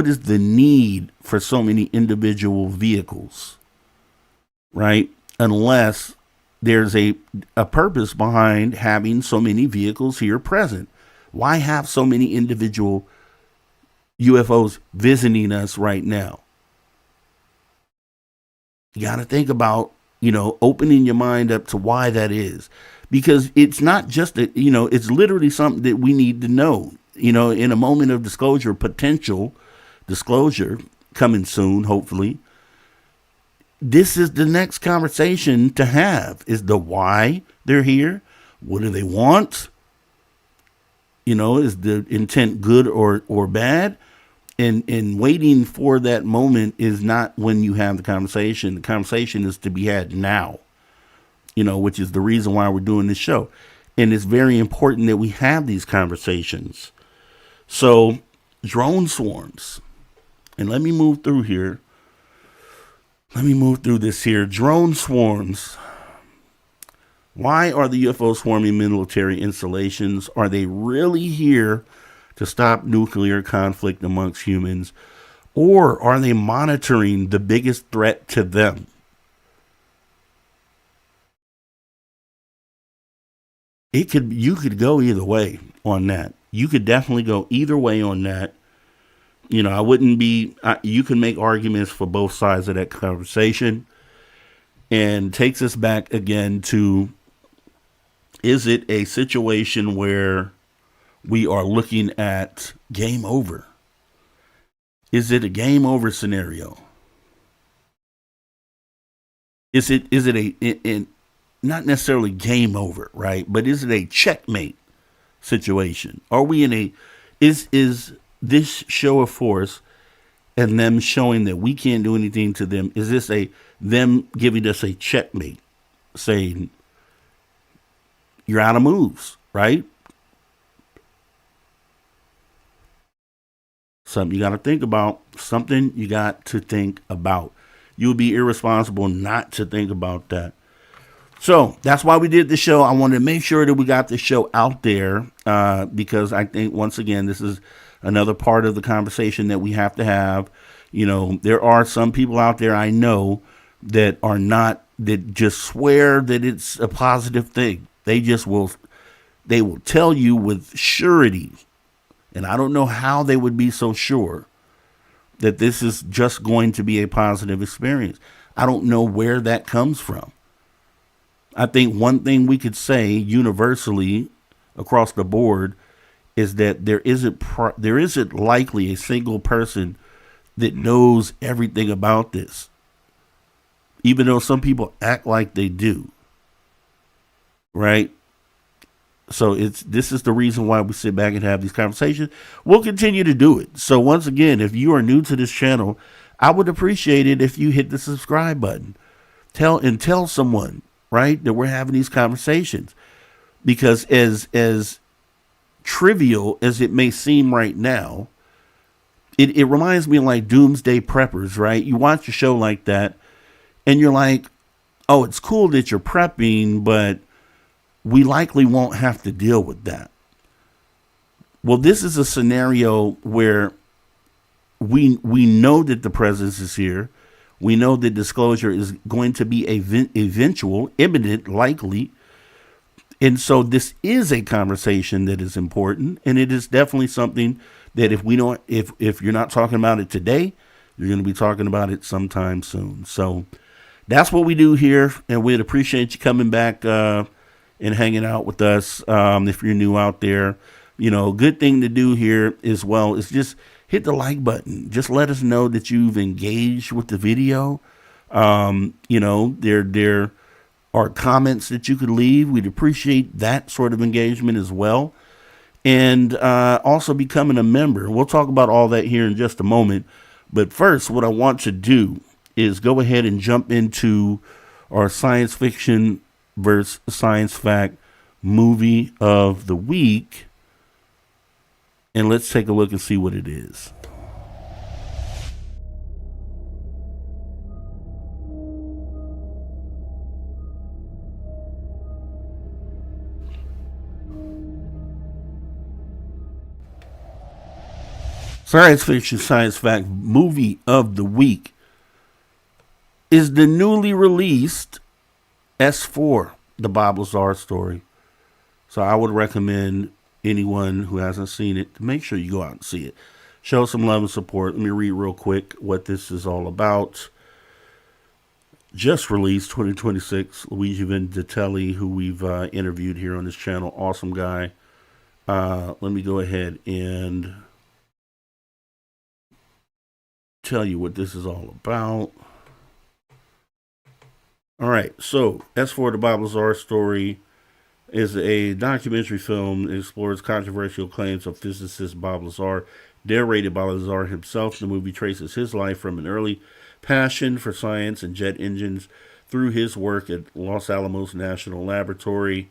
is the need for so many individual vehicles, right? Unless there's a purpose behind having so many vehicles here present. Why have so many individual UFOs visiting us right now? You got to think about, opening your mind up to why that is. Because it's not just it's literally something that we need to know, in a moment of potential disclosure coming soon, hopefully. This is the next conversation to have, is the why they're here. What do they want? Is the intent good or bad? And waiting for that moment is not when you have the conversation. The conversation is to be had now, which is the reason why we're doing this show. And it's very important that we have these conversations. So, drone swarms. And let me move through here. Drone swarms. Why are the UFOs swarming military installations? Are they really here to stop nuclear conflict amongst humans? Or are they monitoring the biggest threat to them? You could go either way on that. You could definitely go either way on that. You can make arguments for both sides of that conversation. and takes us back again to, is it a situation where we are looking at game over? Is it a game over scenario? Is it in not necessarily game over, right? But is it a checkmate situation? Are we in a is this show of force and them showing that we can't do anything to them? Is this a them giving us a checkmate, saying you're out of moves, right? Something you got to think about. Something you got to think about. You would be irresponsible not to think about that. So that's why we did the show. I wanted to make sure that we got the show out there because I think, once again, this is another part of the conversation that we have to have. You know, there are some people out there I know that are not, that just swear that it's a positive thing. They will tell you with surety, and I don't know how they would be so sure that this is just going to be a positive experience. I don't know where that comes from. I think one thing we could say universally across the board is that there isn't likely a single person that knows everything about this, even though some people act like they do. Right? So this is the reason why we sit back and have these conversations. We'll continue to do it. So once again, if you are new to this channel, I would appreciate it if you hit the subscribe button. Tell someone, right, that we're having these conversations. Because as trivial as it may seem right now, it reminds me of like Doomsday Preppers, right? You watch a show like that and you're like, oh, it's cool that you're prepping, but we likely won't have to deal with that. Well, this is a scenario where we know that the presence is here. We know that disclosure is going to be eventual, imminent, likely. And so this is a conversation that is important, and it is definitely something that if you're not talking about it today, you're going to be talking about it sometime soon. So that's what we do here, and we'd appreciate you coming back and hanging out with us. If you're new out there, you know, good thing to do here as well is just hit the like button. Just let us know that you've engaged with the video. You know, there are comments that you could leave. We'd appreciate that sort of engagement as well. And also becoming a member. We'll talk about all that here in just a moment. But first, what I want to do is go ahead and jump into our science fiction versus science fact movie of the week. And let's take a look and see what it is. Science fiction, science fact movie of the week is the newly released S4, the Bob Lazar story. So I would recommend anyone who hasn't seen it to make sure you go out and see it. Show some love and support. Let me read real quick what this is all about. Just released 2026. Luigi Venditelli, who we've interviewed here on this channel. Awesome guy. Let me go ahead and tell you what this is all about. All right, so S4, the Bob Lazar story is a documentary film that explores controversial claims of physicist Bob Lazar, narrated by Lazar himself. The movie traces his life from an early passion for science and jet engines through his work at Los Alamos National Laboratory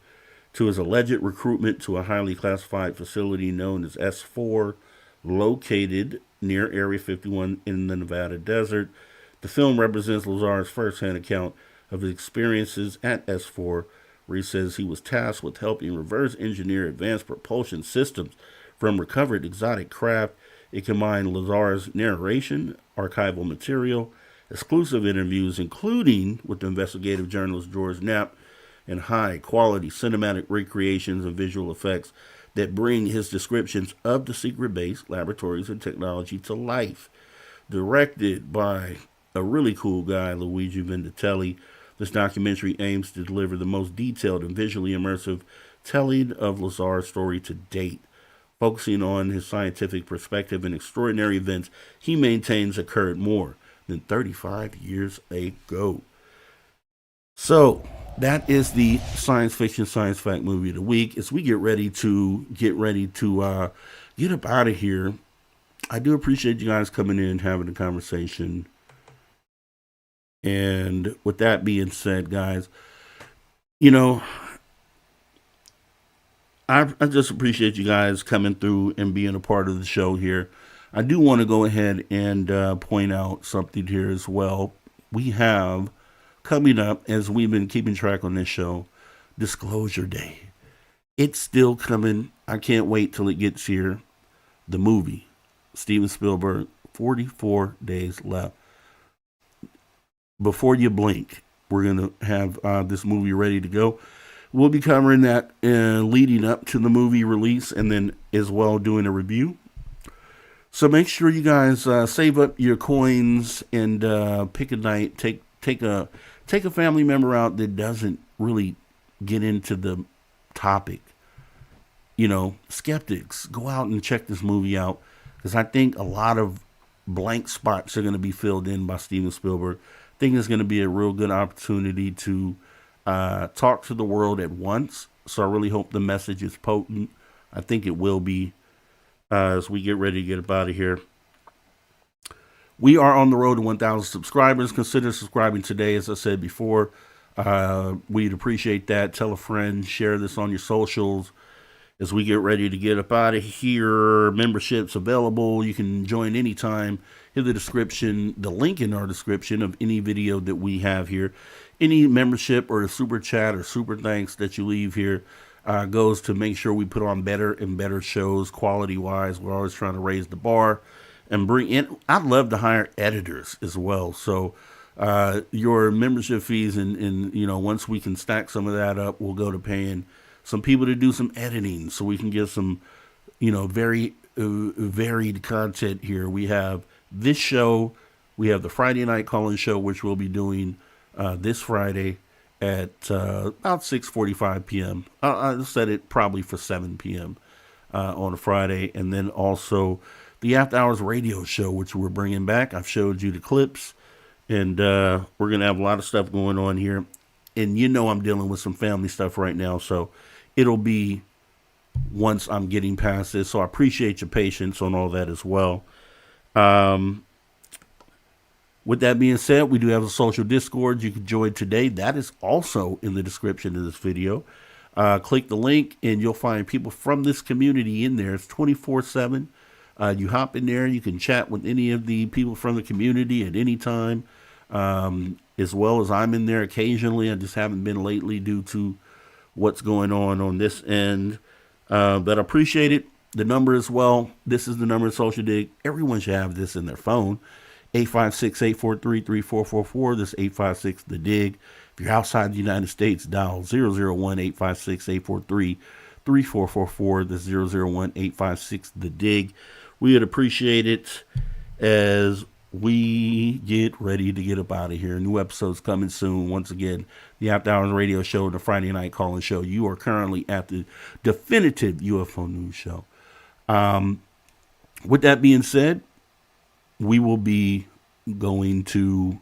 to his alleged recruitment to a highly classified facility known as S4, located near Area 51 in the Nevada desert. The film represents Lazar's first-hand account of his experiences at S4, where he says he was tasked with helping reverse engineer advanced propulsion systems from recovered exotic craft. It combined Lazar's narration, archival material, exclusive interviews, including with the investigative journalist George Knapp, and high-quality cinematic recreations and visual effects that bring his descriptions of the secret base, laboratories, and technology to life. Directed by a really cool guy, Luigi Venditelli. This documentary aims to deliver the most detailed and visually immersive telling of Lazar's story to date, focusing on his scientific perspective and extraordinary events he maintains occurred more than 35 years ago. So that is the science fiction, science fact movie of the week. As we get ready to get up out of here, I do appreciate you guys coming in and having a conversation. And with that being said, guys, you know, I just appreciate you guys coming through and being a part of the show here. I do want to go ahead and point out something here as well. We have coming up, as we've been keeping track on this show, Disclosure Day. It's still coming. I can't wait till it gets here. The movie, Steven Spielberg, 44 days left. Before you blink, we're going to have this movie ready to go. We'll be covering that leading up to the movie release, and then as well doing a review. So make sure you guys save up your coins and pick a night. Take a family member out that doesn't really get into the topic. You know, skeptics, go out and check this movie out, because I think a lot of blank spots are going to be filled in by Steven Spielberg. I think it's going to be a real good opportunity to talk to the world at once. So I really hope the message is potent. I think it will be as we get ready to get up out of here. We are on the road to 1,000 subscribers. Consider subscribing today, as I said before. We'd appreciate that. Tell a friend, share this on your socials. As we get ready to get up out of here, memberships available. You can join anytime. In the description, the link in our description of any video that we have here. Any membership or super chat or super thanks that you leave here goes to make sure we put on better and better shows quality wise. We're always trying to raise the bar and bring in. I'd love to hire editors as well. So your membership fees and you know, once we can stack some of that up, we'll go to paying some people to do some editing so we can get some, you know, very varied content here. We have this show. We have the Friday night call-in show, which we'll be doing this Friday at about 6:45 p.m. I set it probably for 7 p.m. On a Friday. And then also the After Hours radio show, which we're bringing back. I've showed you the clips. And we're going to have a lot of stuff going on here. And you know I'm dealing with some family stuff right now, so it'll be once I'm getting past this. So I appreciate your patience on all that as well. With that being said, we do have a social Discord you can join today. That is also in the description of this video. Click the link and you'll find people from this community in there. It's 24/7. You hop in there. You can chat with any of the people from the community at any time. As well as I'm in there occasionally. I just haven't been lately due to what's going on this end. But I appreciate it. The number as well. This is the number of Social Dig. Everyone should have this in their phone. 856-843-3444. This is 856 the dig. If you're outside the United States, dial 001-856-843-3444. This is 001-856 the dig. We would appreciate it as we get ready to get up out of here. New episodes coming soon. Once again, the After Hours radio show, the Friday night call-in show. You are currently at the definitive UFO news show. With that being said, we will be going to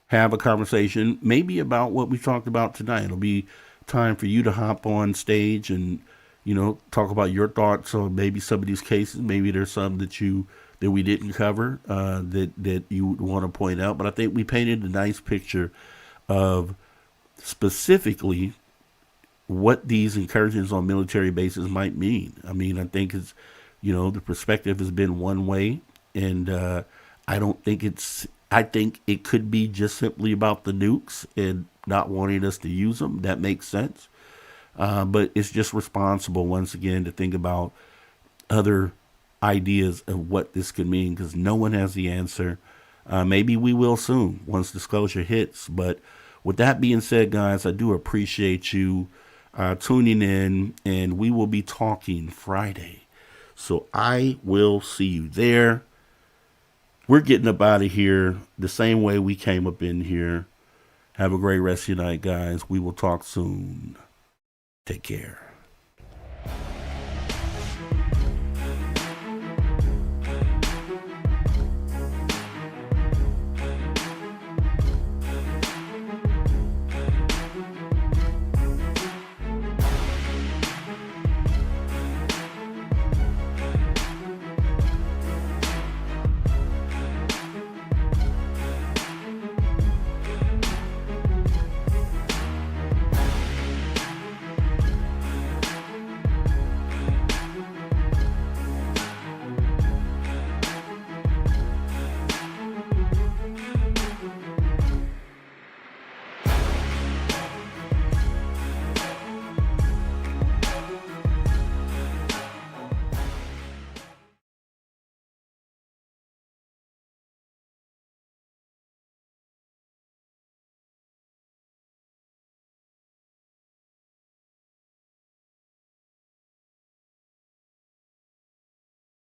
have a conversation maybe about what we talked about tonight. It'll be time for you to hop on stage and, you know, talk about your thoughts on maybe some of these cases. Maybe there's some that we didn't cover that you would want to point out. But I think we painted a nice picture of specifically what these incursions on military bases might mean. I mean, I think it's, you know, the perspective has been one way, and I think it could be just simply about the nukes and not wanting us to use them. That makes sense. But it's just responsible, once again, to think about other ideas of what this could mean, because no one has the answer. Maybe we will soon once disclosure hits. But with that being said, guys, I do appreciate you tuning in, and we will be talking Friday. So I will see you there. We're getting up out of here the same way we came up in here. Have a great rest of your night, guys. We will talk soon. Take care.